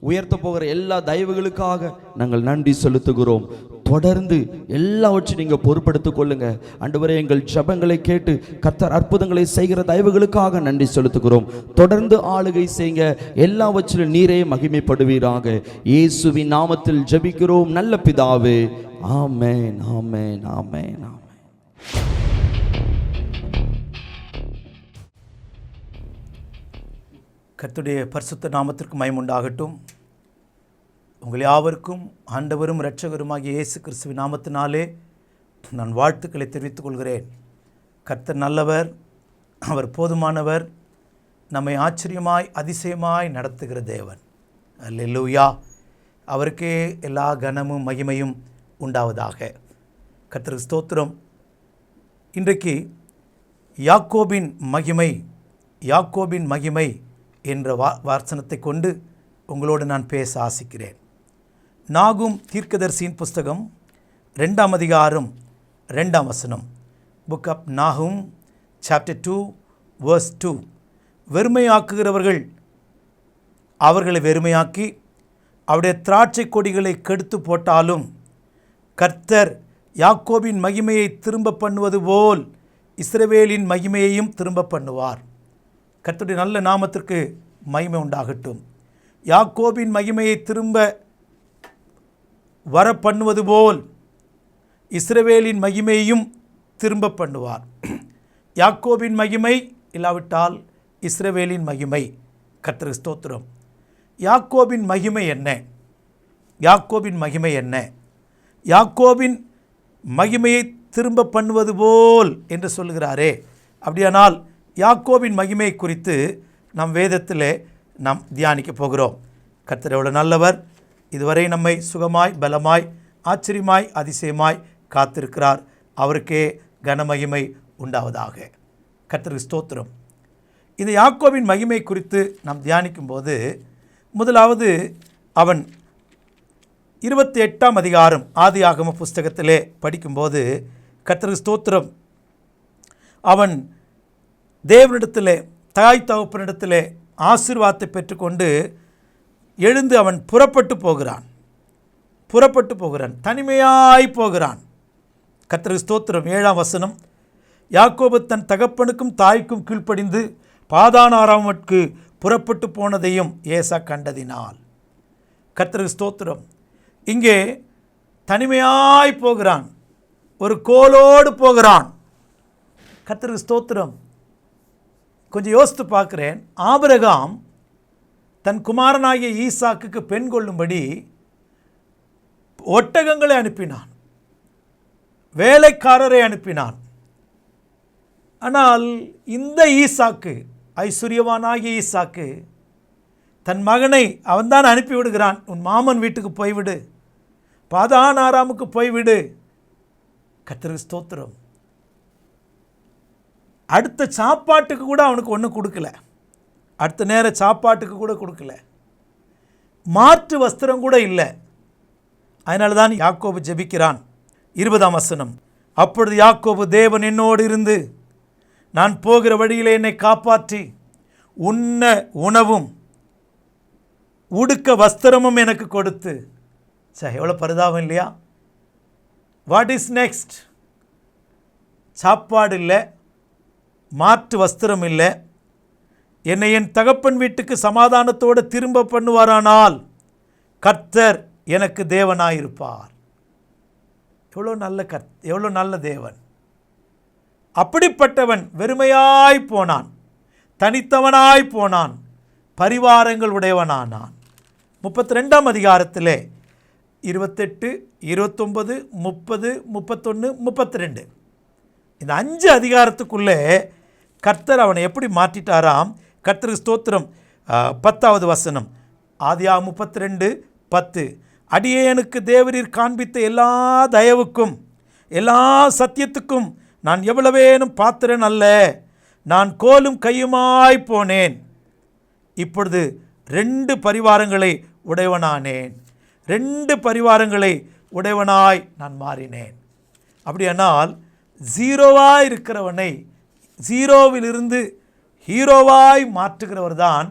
உயர்த்த போகிற எல்லா தயவுகளுக்காக நாங்கள் நன்றி செலுத்துகிறோம். தொடர்ந்து எல்லாவற்றையும் நீங்க பொறுப்படுத்திக் கொள்ளுங்க ஆண்டவரே. எங்கள் ஜெபங்களை கேட்டு கர்த்தர் அற்புதங்களை செய்கிற தயவுகளுக்காக நன்றி செலுத்துகிறோம். தொடர்ந்து ஆளுகை செய்யுங்க. எல்லாவற்றிலும் நீரே மகிமைப்படுவீராக. இயேசுவின் நாமத்தில் ஜெபிக்கிறோம் நல்ல பிதாவே, ஆமென் ஆமென் ஆமென் ஆமென். கர்த்தருடைய பரிசுத்த நாமத்திற்கு மகிமை உண்டாகட்டும். உங்கள் யாவருக்கும் ஆண்டவரும் இரட்சகருமாகிய இயேசு கிறிஸ்துவின் நாமத்தினாலே நான் வாழ்த்துக்களை தெரிவித்துக் கொள்கிறேன். கர்த்தர் நல்லவர், அவர் போதுமானவர், நம்மை ஆச்சரியமாய் அதிசயமாய் நடத்துகிற தேவன். அல்லேலூயா. அவருக்கே எல்லா கனமும் மகிமையும் உண்டாவதாக. கர்த்தருக்கு ஸ்தோத்திரம். இன்றைக்கு யாக்கோபின் மகிமை என்ற வாசனத்தை கொண்டு உங்களோடு நான் பேச ஆசிக்கிறேன். நாகும் தீர்க்கதரிசியின் புஸ்தகம் 2ஆம் அதிகாரம் 2ஆம் வசனம். புக் ஆப் நாகும் சாப்டர் 2 verse 2. வெறுமையாக்குகிறவர்கள் அவர்களை வெறுமையாக்கி அவருடைய திராட்சை கொடிகளை கெடுத்து போட்டாலும் கர்த்தர் யாக்கோபின் மகிமையை திரும்ப பண்ணுவது போல் இஸ்ரவேலின் மகிமையையும் திரும்ப பண்ணுவார். கர்த்தருடைய நல்ல நாமத்திற்கு மகிமை உண்டாகட்டும். யாக்கோபின் மகிமையை திரும்ப வர பண்ணுவது போல் இஸ்ரவேலின் மகிமையையும் திரும்ப பண்ணுவார். யாக்கோபின் மகிமை இல்லாவிட்டால் இஸ்ரவேலின் மகிமை. கர்த்தருக்கு ஸ்தோத்திரம். யாக்கோபின் மகிமை என்ன? யாக்கோபின் மகிமையை திரும்ப பண்ணுவது போல் என்று சொல்லுகிறாரே. அப்படியானால் யாக்கோபின் மகிமை குறித்து நம் வேதத்திலே நாம் தியானிக்க போகிறோம். கர்த்தர் எவ்வளவு நல்லவர். இதுவரை நம்மை சுகமாய் பலமாய் ஆச்சரியமாய் அதிசயமாய் காத்திருக்கிறார். அவருக்கே கனமகிமை உண்டாவதாக. கர்த்தருக்கு ஸ்தோத்திரம். இந்த யாக்கோபின் மகிமை குறித்து நாம் தியானிக்கும்போது முதலாவது அவன் 28ஆம் அதிகாரம் ஆதியாகம புஸ்தகத்திலே படிக்கும்போது கர்த்தருக்கு ஸ்தோத்திரம், அவன் தேவனிடத்திலே தாய் தகப்பனிடத்திலே ஆசீர்வாதத்தை பெற்றுக்கொண்டு எழுந்து அவன் புறப்பட்டு போகிறான், தனிமையாய் போகிறான். கர்த்தருக்கு ஸ்தோத்திரம். 7ஆம் வசனம். யாக்கோபு தன் தகப்பனுக்கும் தாய்க்கும் கீழ்ப்படிந்து பாதானாராமுக்கு புறப்பட்டு போனதையும் ஏசா கண்டதினால். கர்த்தருக்கு ஸ்தோத்திரம். இங்கே தனிமையாய் போகிறான், ஒரு கோலோடு போகிறான். கர்த்தருக்கு ஸ்தோத்திரம். கொஞ்சம் யோசித்து பார்க்குறேன். ஆபிரகாம் தன் குமாரனாகிய ஈசாக்குக்கு பெண் கொள்ளும்படி ஒட்டகங்களை அனுப்பினான், வேலைக்காரரை அனுப்பினான். ஆனால் இந்த ஈசாக்கு, ஐஸ்வர்யவானாகிய ஈசாக்கு, தன் மகனை அவன்தான் அனுப்பிவிடுகிறான். உன் மாமன் வீட்டுக்கு போய்விடு, பாதானாராமுக்கு போய்விடு. கர்த்தருக்கு ஸ்தோத்திரம். அடுத்த சாப்பாட்டுக்கு கூட அவனுக்கு ஒன்றும் கொடுக்கல, அடுத்த நேர சாப்பாட்டுக்கு கூட கொடுக்கல, மாற்று வஸ்திரம் கூட இல்லை. அதனால தான் யாக்கோபு ஜெபிக்கிறான். 20ஆம் வசனம். அப்பொழுது யாக்கோபு, தேவன் என்னோடு இருந்து நான் போகிற வழியிலே என்னை காப்பாற்றி உண்ண உணவும் உடுக்க வஸ்திரமும் எனக்கு கொடுத்து. எவ்வளோ பரிதாபம் இல்லையா? What is next? சாப்பாடு இல்லை, மாற்று வஸ்திரம் இல்லை. என்னை என் தகப்பன் வீட்டுக்கு சமாதானத்தோடு திரும்ப பண்ணுவாரானால் கர்த்தர் எனக்கு தேவனாயிருப்பார். எவ்வளோ நல்ல தேவன். அப்படிப்பட்டவன் வெறுமையாய் போனான், தனித்தவனாய் போனான், பரிவாரங்கள் உடையவனானான். 32ஆம் அதிகாரத்திலே 28, 29, 30, 31, 32 இந்த 5 அதிகாரத்துக்குள்ளே கர்த்தர் அவனை எப்படி மாற்றிட்டாராம். கர்த்தருக்கு ஸ்தோத்திரம். 10ஆவது வசனம். ஆதியாகமம் 32:10. அடியேனுக்கு தேவரீர் காண்பித்த எல்லா தயவுக்கும் எல்லா சத்தியத்துக்கும் நான் எவ்வளவேனும் பாத்திரன் அல்ல, நான் கோலும் கையுமாய் போனேன், இப்பொழுது 2 பரிவாரங்களை உடையவனானேன், 2 பரிவாரங்களை உடையவனாய் நான் மாறினேன். அப்படியானால் ஜீரோவாய் இருக்கிறவனை ஜீரோவிலிருந்து ஹீரோவாய் மாற்றுகிறவர் தான்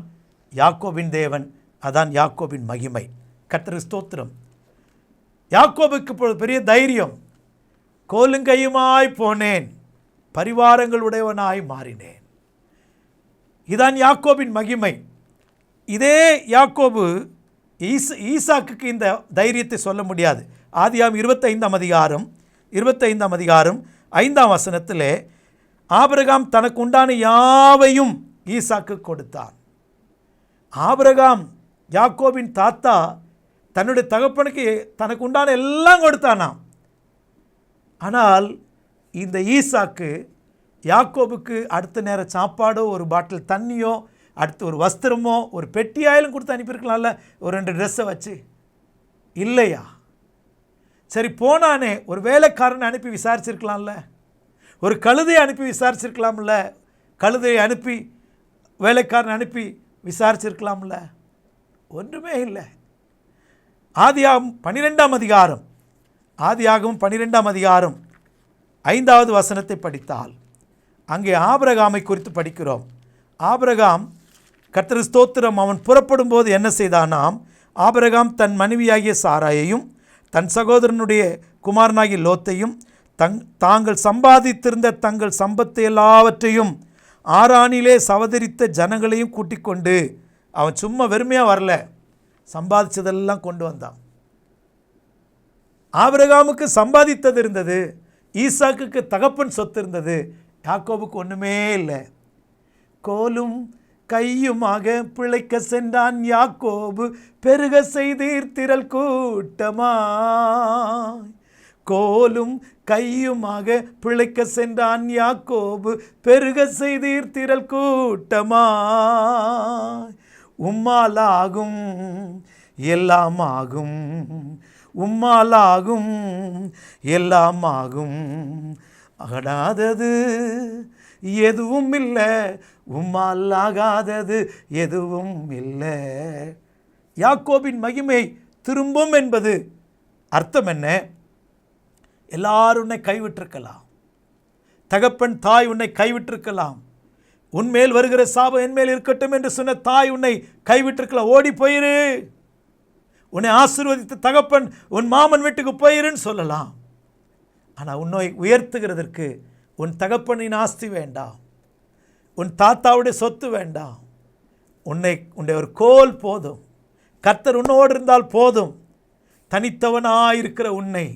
யாக்கோபின் தேவன். அதான் யாக்கோபின் மகிமை. கர்த்தருக்கு ஸ்தோத்திரம். யாக்கோபுக்கு இப்பொழுது பெரிய தைரியம். கோலுங்கையுமாய் போனேன், பரிவாரங்கள் உடையவனாய் மாறினேன். இதான் யாக்கோபின் மகிமை. இதே யாக்கோபு ஈசாக்குக்கு இந்த தைரியத்தை சொல்ல முடியாது. ஆதியாகமம் 25 அதிகாரம் 5ஆம் வசனத்திலே ஆபிரகாம் தனக்கு உண்டான யாவையும் ஈசாக்கு கொடுத்தான். ஆபிரகாம் யாக்கோபின் தாத்தா தன்னுடைய தகப்பனுக்கு தனக்கு உண்டான எல்லாம் கொடுத்தானாம். ஆனால் இந்த ஈசாக்கு யாக்கோபுக்கு அடுத்த நேரம் சாப்பாடோ ஒரு பாட்டில் தண்ணியோ அடுத்து ஒரு வஸ்திரமோ ஒரு பெட்டியாயிலும் கொடுத்து அனுப்பியிருக்கலாம்ல, ஒரு 2 ட்ரெஸ்ஸை வச்சு. இல்லையா? சரி போனானே ஒரு வேலைக்காரனை அனுப்பி விசாரிச்சிருக்கலாம்ல, ஒரு கழுதையை அனுப்பி விசாரிச்சிருக்கலாம்ல, கழுதையை அனுப்பி வேலைக்காரனை அனுப்பி விசாரிச்சிருக்கலாம்ல, ஒன்றுமே இல்லை. ஆதியாகமம் 12ஆம் அதிகாரம் 5வது வசனத்தை படித்தால் அங்கே ஆபிரகாமை குறித்து படிக்கிறோம். ஆபிரகாம் கர்த்தருக்கு ஸ்தோத்திரம், அவன் புறப்படும் போது என்ன செய்தானாம்? ஆபிரகாம் தன் மனைவியாகிய சாராயையும் தன் சகோதரனுடைய குமாரனாகிய லோத்தையும் தாங்கள் சம்பாதித்திருந்த தங்கள் சம்பத்தை எல்லாவற்றையும் ஆரானிலே சவதரித்த ஜனங்களையும் கூட்டிக் கொண்டு, அவன் சும்மா வெறுமையாக வரல, சம்பாதிச்சதெல்லாம் கொண்டு வந்தான். ஆபிரகாமுக்கு சம்பாதித்தது இருந்தது, ஈசாக்குக்கு தகப்பன் சொத்து இருந்தது, யாக்கோபுக்கு ஒன்றுமே இல்லை. கோலும் கையுமாக பிழைக்க சென்றான் யாக்கோபு, பெருக செய்தீர் திரள் கூட்டமாய். கோலும் கையுமாக பிழைக்க சென்றான் யாக்கோபு, பெருக செய்தீர் திரள் கூட்டமாய். உம்மாலாகும் எல்லாமாகும், உம்மாலாகும் எல்லாமாகும், அகடாதது எதுவும் இல்லை, உம்மாலாகாதது எதுவும் இல்லை. யாக்கோபின் மகிமை திரும்பும் என்பது அர்த்தம் என்ன? எல்லாரும் உன்னை கைவிட்டிருக்கலாம், தகப்பன் தாய் உன்னை கைவிட்டிருக்கலாம், உன்மேல் வருகிற சாபம் என்மேல் இருக்கட்டும் என்று சொன்ன தாய் உன்னை கைவிட்டிருக்கலாம், ஓடி போயிரு, உன்னை ஆசீர்வதித்த தகப்பன் உன் மாமன் வீட்டுக்கு போயிருன்னு சொல்லலாம். ஆனால் உன்னை உயர்த்துகிறதற்கு உன் தகப்பனின் ஆஸ்தி வேண்டாம், உன் தாத்தாவுடைய சொத்து வேண்டாம், உன்னை ஒரு கோல் போதும், கர்த்தர் உன்னோடு இருந்தால் போதும். தனித்தவனாயிருக்கிற உன்னை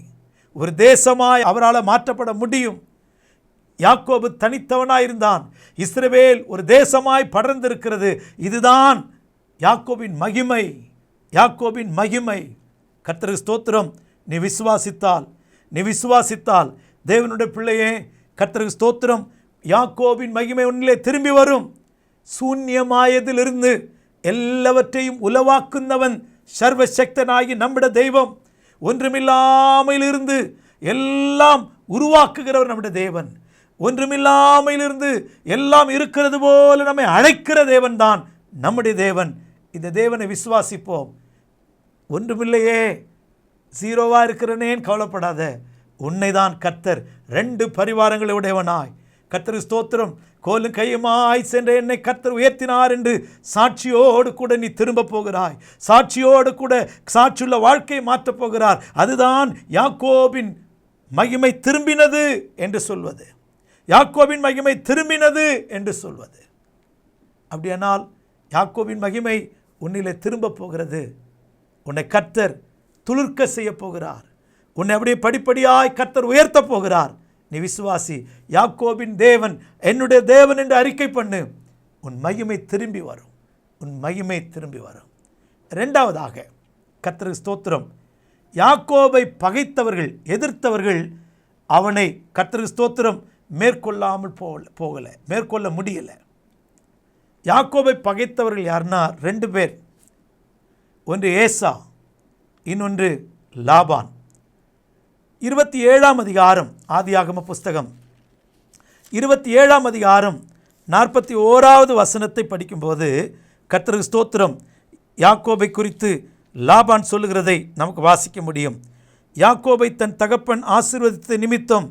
ஒரு தேசமாய் அவரால் மாற்றப்பட முடியும். யாக்கோபு தனித்தவனாயிருந்தான், இஸ்ரவேல் ஒரு தேசமாய் படர்ந்திருக்கிறது. இதுதான் யாக்கோபின் மகிமை, யாக்கோபின் மகிமை. கர்த்தருக்கு ஸ்தோத்திரம். நீ விசுவாசித்தால் தேவனுடைய பிள்ளையே, கர்த்தருக்கு ஸ்தோத்திரம், யாக்கோபின் மகிமை உன்னிலே திரும்பி வரும். சூன்யமாயதிலிருந்து எல்லாவற்றையும் உலவாக்குந்தவன் சர்வசக்தனாகி நம்முடைய தெய்வம். ஒன்றுமில்லாமையிலிருந்து எல்லாம் உருவாக்குகிறவர் நம்முடைய தேவன். ஒன்றுமில்லாமையிலிருந்து எல்லாம் இருக்கிறது போல நம்மை அழைக்கிற தேவன் தான் நம்முடைய தேவன். இந்த தேவனை விசுவாசிப்போம். ஒன்றுமில்லையே, ஜீரோவாக இருக்கிறனேன்னு கவலைப்படாத. உன்னை தான் கர்த்தர் 2 பரிவாரங்களை உடையவனாய், கர்த்தருக்கு ஸ்தோத்திரம், கோலும் கையுமாய் சென்ற என்னை கர்த்தர் உயர்த்தினார் என்று சாட்சியோடு கூட நீ திரும்ப போகிறாய். சாட்சியோடு கூட சாட்சியுள்ள வாழ்க்கையை மாற்றப் போகிறார். அதுதான் யாக்கோபின் மகிமை திரும்பினது என்று சொல்வது, யாக்கோபின் மகிமை திரும்பினது என்று சொல்வது. அப்படியானால் யாக்கோபின் மகிமை உன்னிலே திரும்ப போகிறது. உன்னை கர்த்தர் துளிர்க்க செய்ய போகிறார். உன்னை அப்படியே படிப்படியாய் கர்த்தர் உயர்த்த போகிறார். நீ விசுவாசி. யாக்கோபின் தேவன் என்னுடைய தேவன் என்று அறிக்கை பண்ணு. உன் மகிமை திரும்பி வரும், உன் மகிமை திரும்பி வரும். 2வதாக கர்த்தருக்கு ஸ்தோத்திரம், யாக்கோபை பகைத்தவர்கள், எதிர்த்தவர்கள் அவனை கர்த்தருக்கு ஸ்தோத்திரம் மேற்கொள்ள முடியலை. யாக்கோபை பகைத்தவர்கள் யாருன்னா 2 பேர். ஒன்று ஏசா, இன்னொன்று லாபான். 27ஆம் அதிகாரம் ஆதியாகம புஸ்தகம் 27ஆம் அதிகாரம் 41வது வசனத்தை படிக்கும்போது கர்த்தருக்கு ஸ்தோத்திரம், யாக்கோபை குறித்து லாபான் சொல்லுகிறதை நமக்கு வாசிக்க முடியும். யாக்கோபை தன் தகப்பன் ஆசீர்வதித்த நிமித்தம்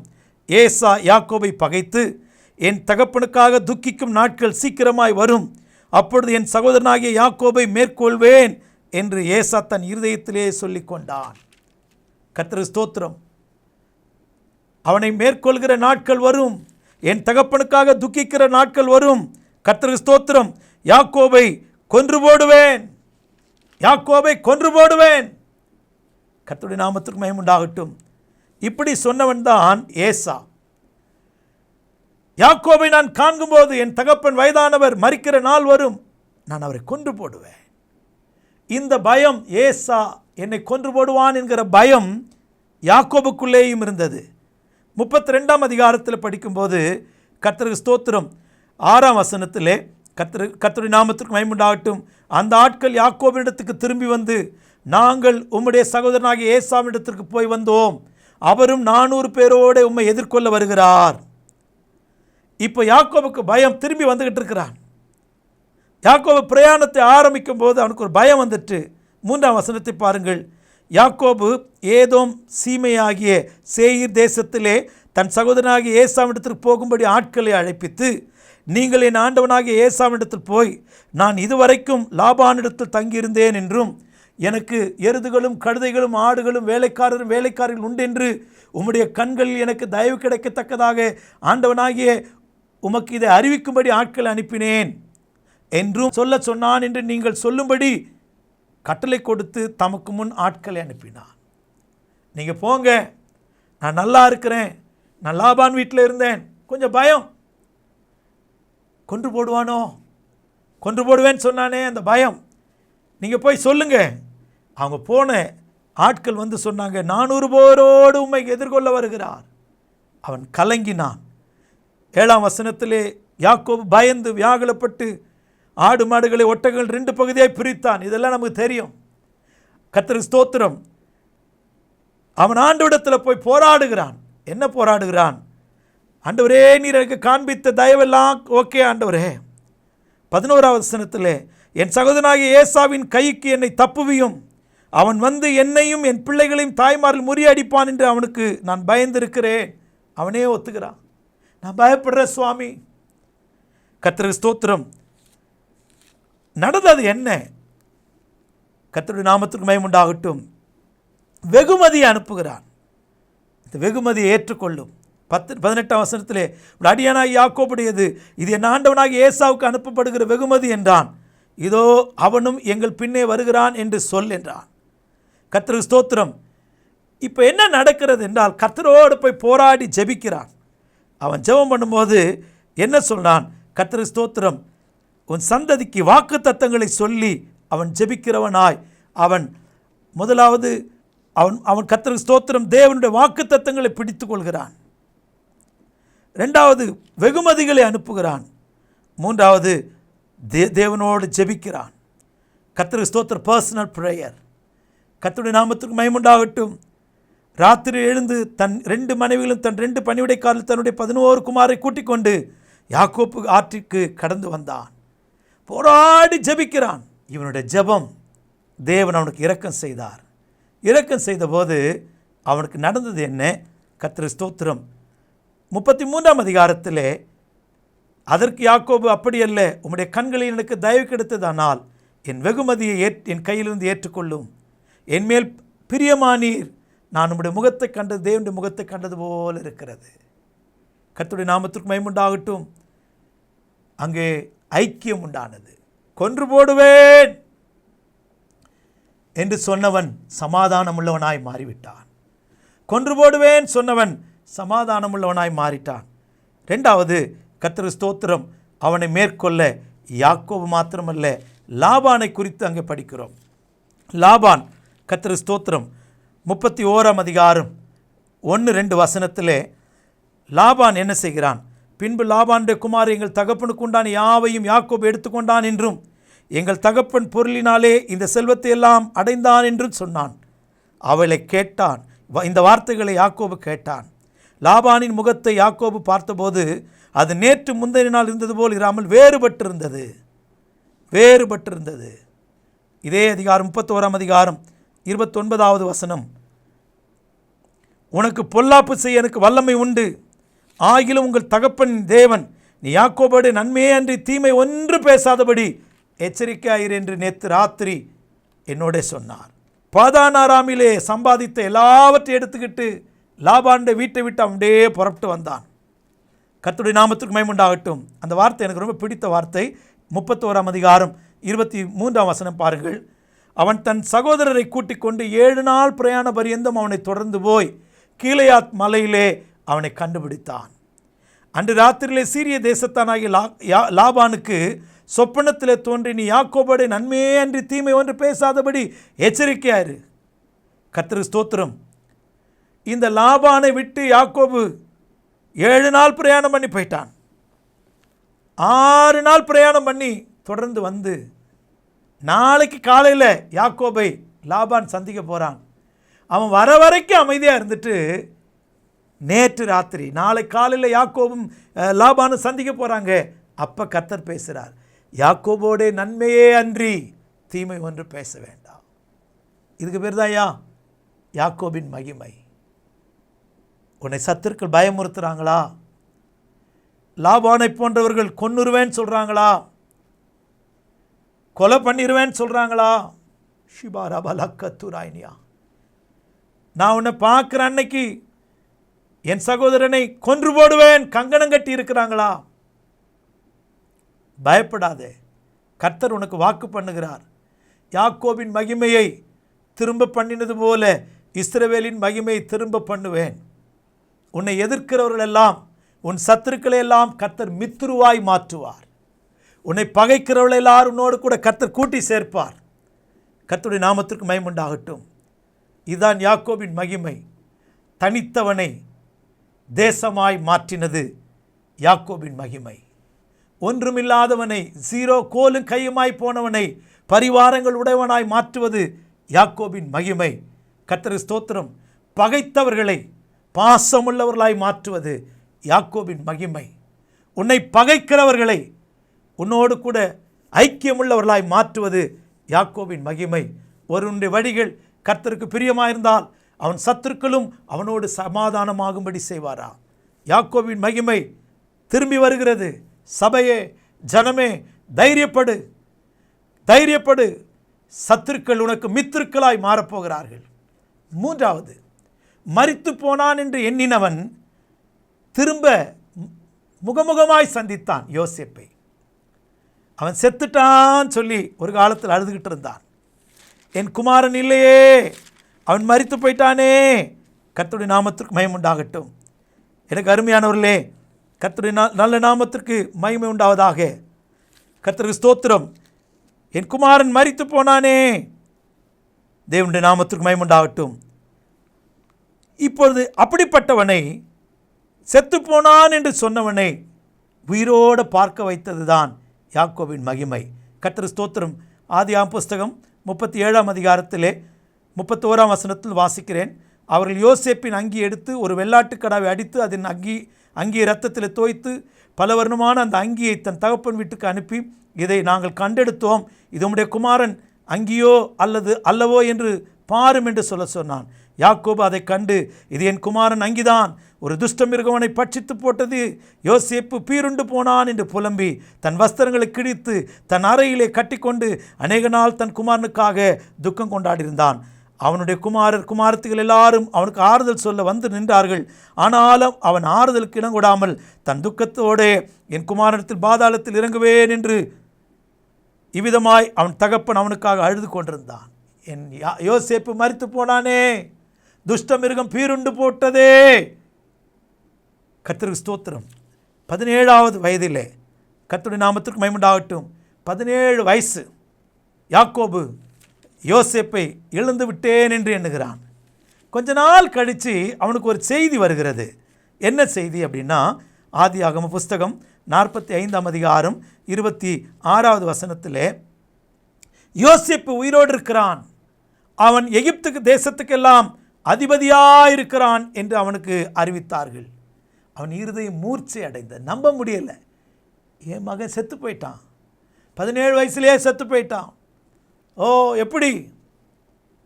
ஏசா யாக்கோபை பகைத்து, என் தகப்பனுக்காக துக்கிக்கும் நாட்கள் சீக்கிரமாய் வரும், அப்பொழுது என் சகோதரனாகிய யாக்கோபை மேற்கொள்வேன் என்று ஏசா தன் இருதயத்திலே சொல்லிக் கொண்டான். கர்த்தருக்கு ஸ்தோத்திரம். அவனை மேற்கொள்கிற நாட்கள் வரும், என் தகப்பனுக்காக துக்கிக்கிற நாட்கள் வரும். கர்த்தருக்கு ஸ்தோத்திரம். யாக்கோபை கொன்று போடுவேன், யாக்கோபை கொன்று போடுவேன். கர்த்தருடைய நாமத்திற்கு மகிமை உண்டாகட்டும். இப்படி சொன்னவன் தான் ஏசா. யாக்கோபை நான் காண்கும்போது என் தகப்பன் வயதானவர் மரிக்கிற நாள் வரும், நான் அவரை கொன்று போடுவேன். இந்த பயம், ஏசா என்னை கொன்று போடுவான் என்கிற பயம் யாக்கோபுக்குள்ளேயும் இருந்தது. 32ஆம் அதிகாரத்தில் படிக்கும்போது கர்த்தருக்கு ஸ்தோத்திரம் 6ஆம் வசனத்திலே கர்த்தருடைய நாமத்திற்கு மகிமை உண்டாகட்டும், அந்த ஆட்கள் யாக்கோபினிடத்துக்கு திரும்பி வந்து, நாங்கள் உம்முடைய சகோதரனாகிய ஏசாவினிடத்திற்கு போய் வந்தோம், அவரும் 400 பேரோடு உம்மை எதிர்கொள்ள வருகிறார். இப்போ யாக்கோபுக்கு பயம், திரும்பி வந்துகிட்டு இருக்கிறான். யாக்கோபு பிரயாணத்தை ஆரம்பிக்கும் போது அவனுக்கு ஒரு பயம் வந்துட்டு. 3ஆம் வசனத்தை பாருங்கள். யாக்கோபு ஏதோம் சீமையாகிய சேயீர் தேசத்திலே தன் சகோதரனாகிய ஏசாவினிடத்திற்கு போகும்படி ஆட்களை அழைப்பித்து, நீங்கள் என் ஆண்டவனாகிய ஏசாவினிடத்தில் போய், நான் இதுவரைக்கும் லாபானிடத்தில் தங்கியிருந்தேன் என்றும் எனக்கு எருதுகளும் கழுதைகளும் ஆடுகளும் வேலைக்காரர்கள் உண்டென்று உம்முடைய கண்களில் எனக்கு தயவு கிடைக்கத்தக்கதாக ஆண்டவனாகிய உமக்கு இதை அறிவிக்கும்படி ஆட்களை அனுப்பினேன் என்றும் சொல்ல சொன்னான் என்று நீங்கள் சொல்லும்படி கட்டளை கொடுத்து தமக்கு முன் ஆட்களை அனுப்பினான். நீங்கள் போங்க, நான் நல்லா இருக்கிறேன், நான் லாபான் வீட்டில் இருந்தேன். கொஞ்சம் பயம், கொன்று போடுவானோ, கொன்று போடுவேன்னு சொன்னானே, அந்த பயம். நீங்கள் போய் சொல்லுங்க. அவங்க போன ஆட்கள் வந்து சொன்னாங்க, 400 பேரோடு உம்மை எதிர்கொள்ள வருகிறார். அவன் கலங்கினான். 7ஆம் வசனத்திலே யாக்கோபு பயந்து வியாகுலப்பட்டு ஆடு மாடுகளை ஒட்டகங்கள் 2 பகுதியாய் பிரித்தான். இதெல்லாம் நமக்கு தெரியும். கர்த்தருக்கு ஸ்தோத்திரம். அவன் ஆண்டவரிடத்தில் போய் போராடுகிறான். என்ன போராடுகிறான்? ஆண்டவரே, நீர் எனக்கு காண்பித்த தயவெல்லாம் ஓகே ஆண்டவரே. 11ஆம் வசனத்தில், என் சகோதரனாகிய ஏசாவின் கைக்கு என்னை தப்புவியும், அவன் வந்து என்னையும் என் பிள்ளைகளையும் தாய்மாரில் முறியடிப்பான் என்று அவனுக்கு நான் பயந்திருக்கிறேன். அவனே ஒத்துக்கிறான், நான் பயப்படுற சுவாமி. கர்த்தருக்கு ஸ்தோத்திரம். நடந்தது என்ன? கர்த்தருடைய நாமத்திற்கு மகிமை உண்டாகட்டும். வெகுமதியை அனுப்புகிறான். இந்த வெகுமதியை ஏற்றுக்கொள்ளும். 18ஆம் வசனத்திலே, அடியானாகி யாக்கோபுடையது, இது என் ஆண்டவனாகிய ஏசாவுக்கு அனுப்பப்படுகிற வெகுமதி என்றான். இதோ அவனும் எங்கள் பின்னே வருகிறான் என்று சொல் என்றான். கர்த்தருக்கு ஸ்தோத்திரம். இப்போ என்ன நடக்கிறது என்றால், கர்த்தரோடு போய் போராடி ஜெபிக்கிறான். அவன் ஜெபம் பண்ணும்போது என்ன சொன்னான்? கர்த்தருக்கு ஸ்தோத்திரம். உன் சந்ததிக்கு வாக்கு தத்தங்களை சொல்லி அவன் ஜெபிக்கிறவனாய், அவன் முதலாவது அவன் கர்த்தருக்கு ஸ்தோத்திரம் தேவனுடைய வாக்கு தத்தங்களை பிடித்து கொள்கிறான். 2வது வெகுமதிகளை அனுப்புகிறான். 3வது தேவனோடு ஜெபிக்கிறான். கர்த்தருக்கு ஸ்தோத்திரம், பர்சனல் ப்ரேயர். கர்த்தருடைய நாமத்திற்கு மகிமை உண்டாகட்டும். ராத்திரி எழுந்து தன் 2 மனைவிகளும் தன் 2 பணிவிடைக்காரர்கள் தன்னுடைய 11 குமாரை கூட்டிக் கொண்டு யாக்கோப்பு ஆற்றிற்கு கடந்து வந்தான். போராடி ஜெபிக்கிறான். இவனுடைய ஜெபம் தேவன் அவனுக்கு இரக்கம் செய்தார். இரக்கம் செய்தபோது அவனுக்கு நடந்தது என்ன? கர்த்தருக்கு ஸ்தோத்திரம். 33ஆம் அதிகாரத்திலே, அதற்கு யாக்கோபு, அப்படியல்ல, உம்முடைய கண்களில் எனக்கு தயவு கிடைத்ததானால் என் வெகுமதியை என் கையிலிருந்து ஏற்றுக்கொள்ளும். என்மேல் பிரியமானீர், நான் உம்முடைய முகத்தை கண்டது தேவனுடைய முகத்தை கண்டது போல் இருக்கிறது. கர்த்தருடைய நாமத்திற்கு மகிமை உண்டாகட்டும். அங்கே ஐக்கியம் உண்டானது. கொன்று போடுவேன் என்று சொன்னவன் சமாதானம் உள்ளவனாய் மாறிவிட்டான். கொன்று போடுவேன் சொன்னவன் சமாதானம் உள்ளவனாய் மாறிட்டான். 2வது கர்த்தருக்கு ஸ்தோத்திரம், அவனை மேற்கொள்ள யாக்கோபு மாத்திரமல்ல, லாபானை குறித்து அங்கே படிக்கிறோம். லாபான், கர்த்தருக்கு ஸ்தோத்திரம், 31ஆம் அதிகாரம் 1-2 வசனத்திலே லாபான் என்ன செய்கிறான்? பின்பு லாபானுடைய குமார் எங்கள் தகப்பனுக்கு உண்டான யாவையும் யாக்கோபு எடுத்துக்கொண்டான் என்றும், எங்கள் தகப்பன் பொருளினாலே இந்த செல்வத்தை எல்லாம் அடைந்தான் என்றும் சொன்னான். அவளை கேட்டான். இந்த வார்த்தைகளை யாக்கோபு கேட்டான். லாபானின் முகத்தை யாக்கோபு பார்த்தபோது அது நேற்று முந்தைய நாள் இருந்தது போல் இராமல் வேறுபட்டிருந்தது. இதே அதிகாரம் 31ஆம் அதிகாரம் 29வது வசனம், உனக்கு பொல்லாப்பு செய்ய எனக்கு வல்லமை உண்டு, ஆகிலும் உங்கள் தகப்பன் தேவன் நீ யாக்கோபோடு நன்மையே அன்றி தீமை ஒன்று பேசாதபடி எச்சரிக்கையாயிரு என்று நேற்று ராத்திரி என்னோட சொன்னார். பாதானாராமிலே சம்பாதித்த எல்லாவற்றையும் எடுத்துக்கிட்டு லாபானுடைய வீட்டை விட்டு அவனே புறப்பட்டு வந்தான். கர்த்தருடைய நாமத்திற்கு மகிமை உண்டாகட்டும். அந்த வார்த்தை எனக்கு ரொம்ப பிடித்த வார்த்தை. 31ஆம் அதிகாரம் 23ஆம் வசனம் பாருங்கள். அவன் தன் சகோதரரை கூட்டிக் கொண்டு 7 நாள் பிரயாண பரியந்தம் அவனை தொடர்ந்து போய் கீலேயாத் மலையிலே அவனை கண்டுபிடித்தான். அன்று ராத்திரியிலே சீரிய தேசத்தானாகிய லாபானுக்கு சொப்பனத்திலே தோன்றி, நீ யாக்கோபோடைய நன்மையே அன்றி தீமை ஒன்று பேசாதபடி எச்சரிக்கையாரு. கர்த்தருக்கு ஸ்தோத்திரம். இந்த லாபானை விட்டு யாக்கோபு 7 நாள் பிரயாணம் பண்ணி போயிட்டான். 6 நாள் பிரயாணம் பண்ணி தொடர்ந்து வந்து நாளைக்கு காலையில் யாக்கோபை லாபான் சந்திக்க போகிறான். அவன் வர வரைக்கும் அமைதியாக இருந்துட்டு நேற்று ராத்திரி நாளை காலையில் யாக்கோபும் லாபானும் சந்திக்க போகிறாங்க. அப்போ கர்த்தர் பேசுகிறார், யாக்கோபோடைய நன்மையே அன்றி தீமை ஒன்று பேச வேண்டாம். இதுக்கு பேர் தான் யாக்கோபின் மகிமை. உன்னை சத்துருக்கள் பயமுறுத்துகிறாங்களா? லாபானை போன்றவர்கள் கொன்னுருவேன்னு சொல்கிறாங்களா? கொலை பண்ணிடுவேன்னு சொல்கிறாங்களா? ஷிபாரபலக்கத்துராயினியா, நான் உன்னை பார்க்குற அன்னைக்கு என் சகோதரனை கொன்று போடுவேன் கங்கணம் கட்டி இருக்கிறாங்களா? பயப்படாதே, கர்த்தர் உனக்கு வாக்கு பண்ணுகிறார். யாக்கோபின் மகிமையை திரும்ப பண்ணினது போல இஸ்ரவேலின் மகிமையை திரும்ப பண்ணுவேன். உன்னை எதிர்க்கிறவர்களெல்லாம், உன் சத்துருக்களை எல்லாம் கர்த்தர் மித்ருவாய் மாற்றுவார். உன்னை பகைக்கிறவர்கள் எல்லாரும் உன்னோடு கூட கர்த்தர் கூட்டி சேர்ப்பார். கர்த்தருடைய நாமத்திற்கு மகிமை உண்டாகட்டும். இதுதான் யாக்கோபின் மகிமை. தனித்தவனை தேசமாய் மாற்றினது யாக்கோபின் மகிமை. ஒன்றுமில்லாதவனை, 0 கோலும் கையுமாய் போனவனை பரிவாரங்கள் உடையவனாய் மாற்றுவது யாக்கோபின் மகிமை. கர்த்தருக்கு ஸ்தோத்திரம். பகைத்தவர்களை பாசமுள்ளவர்களாய் மாற்றுவது யாக்கோபின் மகிமை. உன்னை பகைக்கிறவர்களை உன்னோடு கூட ஐக்கியமுள்ளவர்களாய் மாற்றுவது யாக்கோபின் மகிமை. ஒருவனுடைய வழிகள் கர்த்தருக்கு பிரியமாயிருந்தால் அவன் சத்துருக்களும் அவனோடு சமாதானமாகும்படி செய்வாரா? யாக்கோபின் மகிமை திரும்பி வருகிறது. சபையே, ஜனமே, தைரியப்படு, தைரியப்படு. சத்துருக்கள் உனக்கு மித்திருக்களாய் மாறப்போகிறார்கள். 3வது, மரித்து போனான் என்று எண்ணினவன் திரும்ப முகமுகமாய் சந்தித்தான் யோசேப்பை. அவன் செத்துட்டான் சொல்லி ஒரு காலத்தில் அழுதுகிட்டு இருந்தான். என் குமாரன் இல்லையே, அவன் மரித்து போயிட்டானே. கர்த்தருடைய நாமத்திற்கு மகிமை உண்டாகட்டும். எனக்கு அருமையானவர்களே, கர்த்தருடைய நல்ல நாமத்திற்கு மகிமை உண்டாவதாக. கர்த்தருக்கு ஸ்தோத்திரம். என் குமாரன் மரித்து போனானே. தேவனுடைய நாமத்திற்கு மகிமை உண்டாகட்டும். இப்பொழுது அப்படிப்பட்டவனை, செத்து போனான் என்று சொன்னவனை உயிரோடு பார்க்க வைத்தது தான் யாக்கோபின் மகிமை. கர்த்தருக்கு ஸ்தோத்திரம். ஆதியாகமம் புஸ்தகம் 37ஆம் அதிகாரத்திலே 31ஆம் வசனத்தில் வாசிக்கிறேன். அவர்கள் யோசேப்பின் அங்கி எடுத்து ஒரு வெள்ளாட்டுக்கடாவை அடித்து அதன் அங்கியை இரத்தத்தில் தோய்த்து பல வருணமான அந்த அங்கியை தன் தகப்பன் வீட்டுக்கு அனுப்பி, இதை நாங்கள் கண்டெடுத்தோம், இது உம்முடைய குமாரன் அங்கியோ அல்லவோ என்று பாரும் என்று சொல்ல சொன்னான். யாக்கோபு அதை கண்டு, இது என் குமாரன் அங்கிதான், ஒரு துஷ்டமிருகவனை பட்சித்து போட்டது, யோசேப்பு பீருண்டு போனான் என்று புலம்பி தன் வஸ்திரங்களை கிழித்து தன் அறையிலே கட்டிக்கொண்டு அநேக நாள் தன் குமாரனுக்காக துக்கம் கொண்டாடியிருந்தான். அவனுடைய குமாரத்திகள் எல்லாரும் அவனுக்கு ஆறுதல் சொல்ல வந்து நின்றார்கள். ஆனாலும் அவன் ஆறுதலுக்கு இடம் கொடாமல் தன் துக்கத்தோடே என் குமாரனத்தில் பாதாளத்தில் இறங்குவேன் என்று இவ்விதமாய் அவன் தகப்பன் அவனுக்காக அழுது கொண்டிருந்தான். என் யோசேப்பு மரித்து போனானே, துஷ்டமிருகம் பீருண்டு போட்டதே. கர்த்தருக்கு ஸ்தோத்திரம். 17வது வயதிலே, கர்த்தருடைய நாமத்திற்கு மகிமை உண்டாகட்டும், 17 வயசு யாக்கோபு யோசேப்பை எழுந்து விட்டேன் என்று எண்ணுகிறான். கொஞ்ச நாள் கழித்து அவனுக்கு ஒரு செய்தி வருகிறது. என்ன செய்தி அப்படின்னா, ஆதியாகம புஸ்தகம் 45ஆம் அதிகாரம் 26வது வசனத்திலே, யோசேப்பு உயிரோடு இருக்கிறான், அவன் எகிப்துக்கு தேசத்துக்கெல்லாம் அதிபதியாயிருக்கிறான் என்று அவனுக்கு அறிவித்தார்கள். அவன் இருதயம் மூர்ச்சை அடைந்த, நம்ப முடியலை. என் மகன் செத்து போயிட்டான், 17 வயசுலேயே செத்து போயிட்டான். ஓ, எப்படி?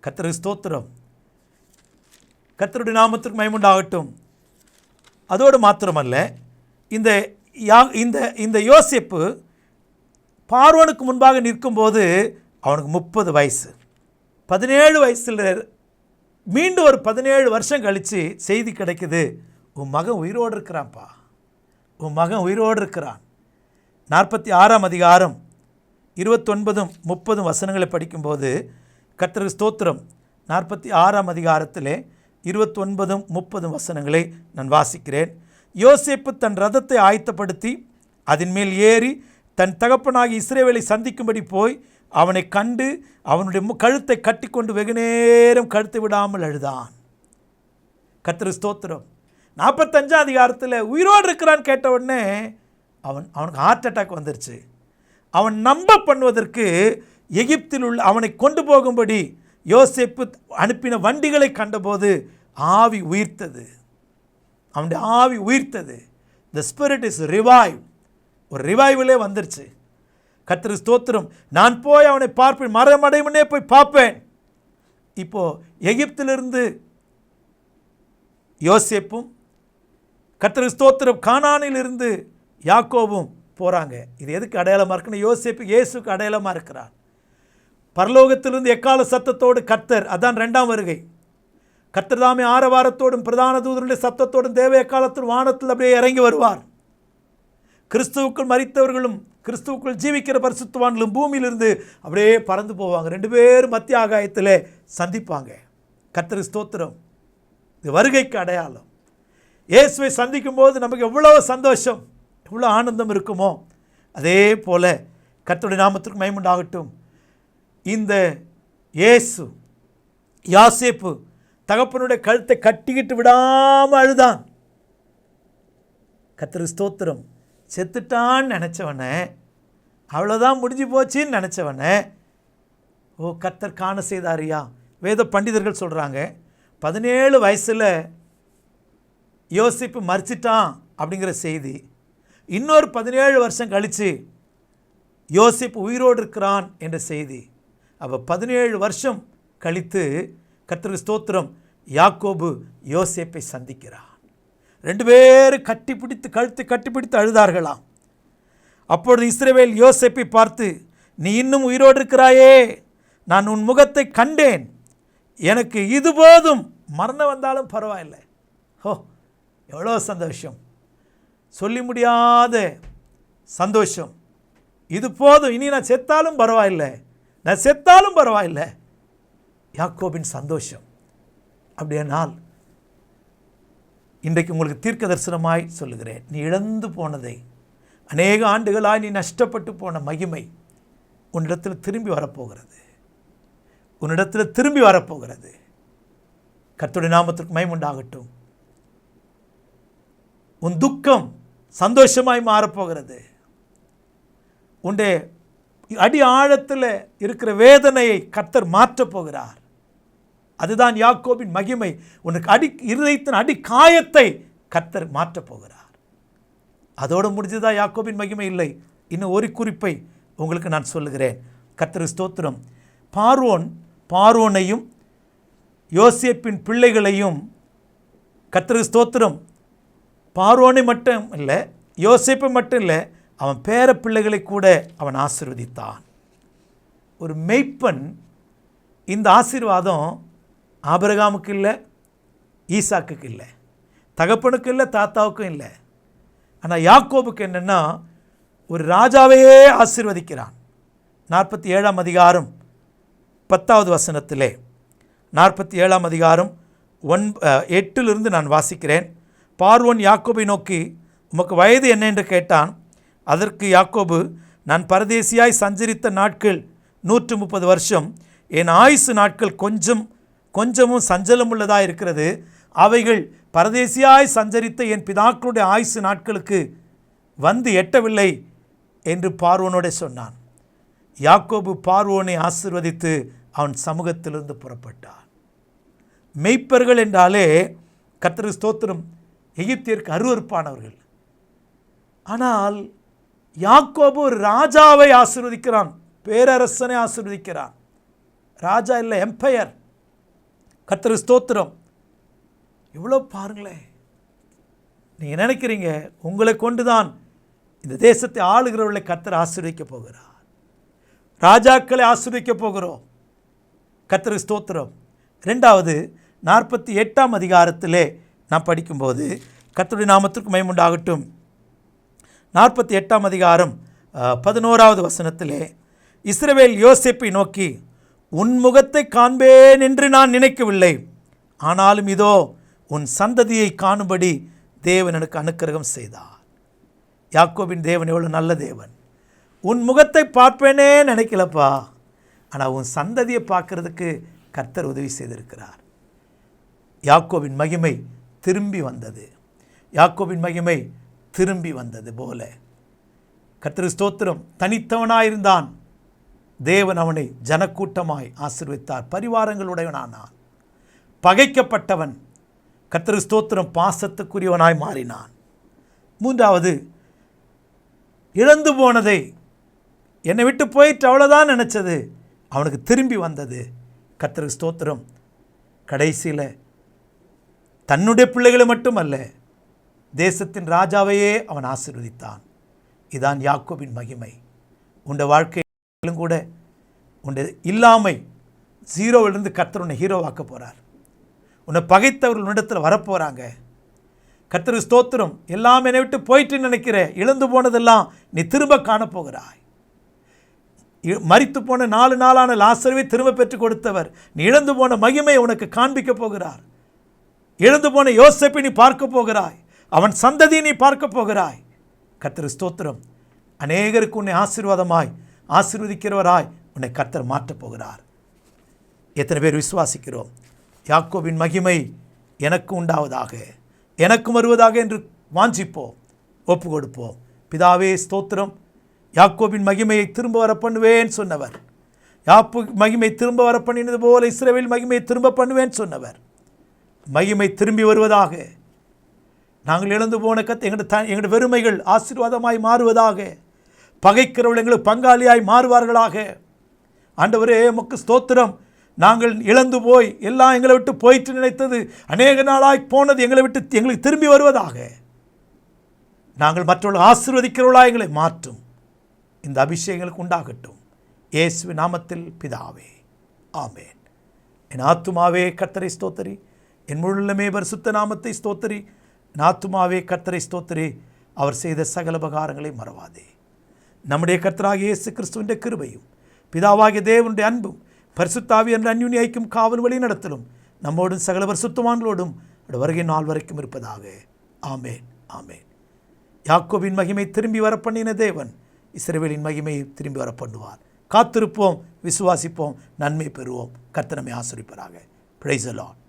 கர்த்தருக்கு ஸ்தோத்திரம். கர்த்தருடைய நாமத்திற்கு மகிமை உண்டாகட்டும். அதோடு மாத்திரமல்ல, இந்த யோசேப்பு பார்வோனுக்கு முன்பாக நிற்கும்போது அவனுக்கு 30 வயசு. 17 வயசில் மீண்டும் ஒரு 17 வருஷம் கழித்து செய்தி கிடைக்குது, உன் மகன் உயிரோடு இருக்கிறான்ப்பா, உன் மகன் உயிரோடு இருக்கிறான். 46ஆம் அதிகாரம் 29-30 வசனங்களை படிக்கும்போது, கர்த்தருக்கு ஸ்தோத்திரம். 46ஆம் அதிகாரத்திலே 29, 30 வசனங்களை நான் வாசிக்கிறேன். யோசேப்பு தன் ரதத்தை ஆயத்தப்படுத்தி அதன் மேல் ஏறி தன் தகப்பனாகி இஸ்ரவேலை சந்திக்கும்படி போய் அவனை கண்டு அவனுடைய கழுத்தை கட்டிக்கொண்டு வெகுநேரம் கழுத்தை விடாமல் அழுதான். கர்த்தருக்கு ஸ்தோத்திரம். 45ஆம் அதிகாரத்தில் உயிரோடு இருக்கிறான்னு கேட்ட உடனே அவனுக்கு ஹார்ட் அட்டாக் வந்துருச்சு. அவன் நம்ப பண்ணுவதற்கு எகிப்தில் உள்ள அவனை கொண்டு போகும்படி யோசேப்பு அனுப்பின வண்டிகளை கண்டபோது ஆவி உயிர்த்தது. அவனுடைய ஆவி உயிர்த்தது. The spirit is revive. ஒரு ரிவைவலே வந்துருச்சு. கர்த்தருக்கு ஸ்தோத்திரம். நான் போய் அவனை பார்ப்பேன், மரணமடைமுன்னே போய் பார்ப்பேன். இப்போது எகிப்திலிருந்து யோசேப்பும், கர்த்தருக்கு ஸ்தோத்திரம், கானானிலிருந்து யாக்கோபும் போகிறாங்க. இது எதுக்கு அடையாளமாக இருக்குன்னு, யோசேப்பு இயேசுக்கு அடையாளமாக இருக்கிறார். பரலோகத்திலிருந்து எக்கால சத்தத்தோடு கர்த்தர், அதான் 2ஆம் வருகை, கர்த்தர் தாமே ஆரவாரத்தோடும் பிரதான தூதருடைய சத்தத்தோடும் தேவ எக்காலத்தில் வானத்தில் அப்படியே இறங்கி வருவார். கிறிஸ்துவுக்குள் மரித்தவர்களும் கிறிஸ்துவுக்குள் ஜீவிக்கிற பரிசுத்தவான்களும் பூமியிலிருந்து அப்படியே பறந்து போவாங்க. 2 பேரும் மத்திய ஆகாயத்தில் சந்திப்பாங்க. கர்த்தருக்கு ஸ்தோத்திரம். இது வருகைக்கு அடையாளம். இயேசுவை சந்திக்கும் போது நமக்கு எவ்வளோ சந்தோஷம், எவ்வளோ ஆனந்தம் இருக்குமோ, அதே போல் கர்த்தருடைய நாமத்திற்கு மகிமை உண்டாகட்டும். இந்த இயேசு யோசேப்பு தகப்பனுடைய கழுத்தை கட்டிக்கிட்டு விடாமல் அழுதான். கர்த்தருக்கு ஸ்தோத்திரம். செத்துட்டான்னு நினச்சவனே, அவ்வளோதான் முடிஞ்சு போச்சின்னு நினச்சவனே, ஓ கர்த்தர் காண செய்தாரியா. வேத பண்டிதர்கள் சொல்கிறாங்க 17 வயசில் யோசேப்பு மரிச்சிட்டான் அப்படிங்கிற செய்தி. இன்னொரு 17 வருஷம் கழித்து யோசேப்பு உயிரோடு இருக்கிறான் என்ற செய்தி. அப்போ 17 வருஷம் கழித்து கர்த்தருக்கு ஸ்தோத்திரம் யாக்கோபு யோசேப்பை சந்திக்கிறான். 2 பேரும் கட்டிப்பிடித்து கழுத்தை கட்டிப்பிடித்து அழுதார்களாம். அப்பொழுது இஸ்ரவேல் யோசேப்பை பார்த்து, நீ இன்னும் உயிரோடு இருக்கிறாயே, நான் உன் முகத்தை கண்டேன், எனக்கு இது போதும், மரணம் வந்தாலும் பரவாயில்லை. ஹோ, எவ்வளோ சந்தோஷம், சொல்லி முடியாத சந்தோஷம். இது போதும், இனி நான் செத்தாலும் பரவாயில்லை, நான் செத்தாலும் பரவாயில்லை. யாக்கோபின் சந்தோஷம். அப்படியானால் இன்றைக்கு உங்களுக்கு தீர்க்க தரிசனமாய் சொல்லுகிறேன், நீ இழந்து போனதை, அநேக ஆண்டுகளாய் நீ நஷ்டப்பட்டு போன மகிமை உன்னிடத்தில் திரும்பி வரப்போகிறது. உன்னிடத்தில் திரும்பி வரப்போகிறது. கர்த்தருடைய நாமத்திற்கு மகிமை உண்டாகட்டும். உன் துக்கம் சந்தோஷமாய் மாறப்போகிறது. உன்னுடைய அடி ஆழத்தில் இருக்கிற வேதனையை கர்த்தர் மாற்றப் போகிறார். அதுதான் யாக்கோபின் மகிமை. உனக்கு இருதயத்தின் அடி காயத்தை கர்த்தர் மாற்றப் போகிறார். அதோடு முடிஞ்சதா யாக்கோபின் மகிமை? இல்லை. இன்னும் ஒரு குறிப்பை உங்களுக்கு நான் சொல்லுகிறேன். கர்த்தருக்கு ஸ்தோத்திரம். பார்வோனையும் யோசேப்பின் பிள்ளைகளையும், கர்த்தருக்கு ஸ்தோத்திரம், பார்வோனை மட்டும் இல்லை, யோசேப்பை மட்டும் இல்லை, அவன் பேர பிள்ளைகளை கூட அவன் ஆசீர்வதித்தான். ஒரு மெய்ப்பன் இந்த ஆசீர்வாதம் ஆபிரகாமுக்கு இல்லை, ஈசாக்குக்கு இல்லை, தகப்பனுக்கு இல்லை, தாத்தாவுக்கும் இல்லை. ஆனால் யாக்கோபுக்கு என்னென்னா, ஒரு ராஜாவையே ஆசீர்வதிக்கிறான். 47ஆம் அதிகாரம் 10வது வசனத்திலே, 47ஆம் அதிகாரம் 8 நான் வாசிக்கிறேன். பார்வோன் யாக்கோபை நோக்கி, உமக்கு வயது என்ன என்று கேட்டான். அதற்கு யாக்கோபு, நான் பரதேசியாய் சஞ்சரித்த நாட்கள் 130 வருஷம், என் ஆயுசு நாட்கள் கொஞ்சமும் சஞ்சலம் உள்ளதாக இருக்கிறது. அவைகள் பரதேசியாய் சஞ்சரித்த என் பிதாக்களுடைய ஆயுசு நாட்களுக்கு வந்து எட்டவில்லை என்று பார்வோனோட சொன்னான். யாக்கோபு பார்வோனை ஆசீர்வதித்து அவன் சமூகத்திலிருந்து புறப்பட்டான். மெய்ப்பர்கள் என்றாலே கர்த்தருக்கு ஸ்தோத்திரம், எகிப்தியருக்கு அருவருப்பானவர்கள். ஆனால் யாக்கோபு ஒரு ராஜாவை ஆசீர்வதிக்கிறான், பேரரசனை ஆசீர்வதிக்கிறான். ராஜா இல்லை, எம்பையர். கர்த்தருக்கு ஸ்தோத்திரம். இவ்வளோ பாருங்களேன். நீங்கள் நினைக்கிறீங்க உங்களை கொண்டு தான் இந்த தேசத்தை ஆளுகிறவர்களை கர்த்தர் ஆசீர்வதிக்க போகிறார், ராஜாக்களை ஆசீர்வதிக்க போகிறோம். கர்த்தருக்கு ஸ்தோத்திரம். 2வது 48ஆம் அதிகாரத்திலே நான் படிக்கும்போது, கர்த்தருடைய நாமத்திற்கு மகிமை உண்டாகட்டும், 48ஆம் அதிகாரம் 11வது வசனத்திலே, இஸ்ரவேல் யோசேப்பை நோக்கி, உன் முகத்தை காண்பேன் என்று நான் நினைக்கவில்லை, ஆனாலும் இதோ உன் சந்ததியை காணும்படி தேவன் எனக்கு அனுக்கிரகம் செய்தார். யாக்கோபின் தேவன் எவ்வளோ நல்ல தேவன். உன் முகத்தை பார்ப்பேனே நினைக்கலப்பா, ஆனால் உன் சந்ததியை பார்க்கறதுக்கு கர்த்தர் உதவி செய்திருக்கிறார். யாக்கோபின் மகிமை திரும்பி வந்தது. யாக்கோபின் மகிமை திரும்பி வந்தது போல கர்த்தருக்கு ஸ்தோத்திரம். தனித்தவனாயிருந்தான், தேவன் அவனை ஜனக்கூட்டமாய் ஆசீர்வதித்தார். பரிவாரங்களுடையவனானான். பகைக்கப்பட்டவன் கர்த்தருக்கு ஸ்தோத்திரம் பாசத்துக்குரியவனாய் மாறினான். மூன்றாவது, இழந்து போனதை, என்னை விட்டு போயிட்டு அவ்வளோதான் நினச்சது, அவனுக்கு திரும்பி வந்தது. கர்த்தருக்கு ஸ்தோத்திரம். கடைசியில் தன்னுடைய பிள்ளைகளை மட்டுமல்ல, தேசத்தின் ராஜாவையே அவன் ஆசீர்வதித்தான். இதான் யாக்கோபின் மகிமை. உண்ட வாழ்க்கையிலும் கூட உண்ட இல்லாமை ஜீரோவிலிருந்து கர்த்தர் உன்னை ஹீரோவாக்க போகிறார். உன்னை பகைத்தவர்கள் உன்னிடத்தில் வரப்போகிறாங்க. கர்த்தருக்கு ஸ்தோத்திரம். எல்லாம் என்னை விட்டு போயிட்டு நினைக்கிற, இழந்து போனதெல்லாம் நீ திரும்ப காணப்போகிறாய். மரித்து போன 4 நாளான லாசருவை திரும்ப பெற்றுக் கொடுத்தவர் நீ இழந்து போன மகிமை உனக்கு காண்பிக்க போகிறார். இழந்து போன யோசேப்பை நீ பார்க்க போகிறாய். அவன் சந்ததியை நீ பார்க்க போகிறாய். கர்த்தருக்கு ஸ்தோத்திரம். அநேகருக்கு உன்னை ஆசீர்வாதமாய் ஆசீர்வதிக்கிறவராய் உன்னை கர்த்தர் மாற்றப் போகிறார். எத்தனை பேர் விசுவாசிக்கிறோம்? யாக்கோபின் மகிமை எனக்கு உண்டாவதாக, எனக்கும் வருவதாக என்று வாஞ்சிப்போம், ஒப்பு கொடுப்போம். பிதாவே ஸ்தோத்திரம். யாக்கோபின் மகிமையை திரும்ப வர பண்ணுவேன் சொன்னவர், மகிமை திரும்ப வர பண்ணினது போல இஸ்ரவேல் மகிமையை திரும்ப பண்ணுவேன் சொன்னவர், மகிமை திரும்பி வருவதாக. நாங்கள் இழந்து போன எங்களுடைய வெறுமைகள் ஆசீர்வாதமாய் மாறுவதாக. பகைக்கிறவர்கள் எங்களுக்கு பங்காளியாய் மாறுவார்களாக. ஆண்டவரே உமக்கு ஸ்தோத்திரம். நாங்கள் இழந்து போய் எல்லாம் எங்களை விட்டு போயிட்டு நினைத்தது, அநேக நாளாய் போனது எங்களை விட்டு எங்களுக்கு திரும்பி வருவதாக. நாங்கள் மற்றவர்கள் ஆசீர்வதிக்கிறவர்களாக எங்களை மாற்றும். இந்த அபிஷேகங்களுக்கு உண்டாகட்டும். இயேசுவின் நாமத்தில் பிதாவே, ஆமென். என் ஆத்துமாவே கர்த்தரை ஸ்தோத்திரி, என் முழுமே பரிசுத்த நாமத்தை ஸ்தோத்திரி. என் ஆத்துமாவே கர்த்தரை ஸ்தோத்திரி, அவர் செய்த சகல உபகாரங்களை மறவாதே. நம்முடைய கர்த்தராகிய இயேசு கிறிஸ்துவின் கிருபையும் பிதாவாகிய தேவனுடைய அன்பும் பரிசுத்த ஆவி என்ற அந்யுன்ய ஐக்கியம் காவல் வழி நடத்தலும் நம்மோடும் சகல பரிசுத்தவான்களோடும் வருகை நாள் வரைக்கும் இருப்பதாக. ஆமென், ஆமென். யாக்கோபின் மகிமை திரும்பி வர பண்ணின தேவன் இஸ்ரவேலின் மகிமையை திரும்பி வர பண்ணுவார். காத்திருப்போம், விசுவாசிப்போம், நன்மை பெறுவோம். கர்த்தர் நம்மை ஆசீர்வதிப்பாராக. Price the Lord.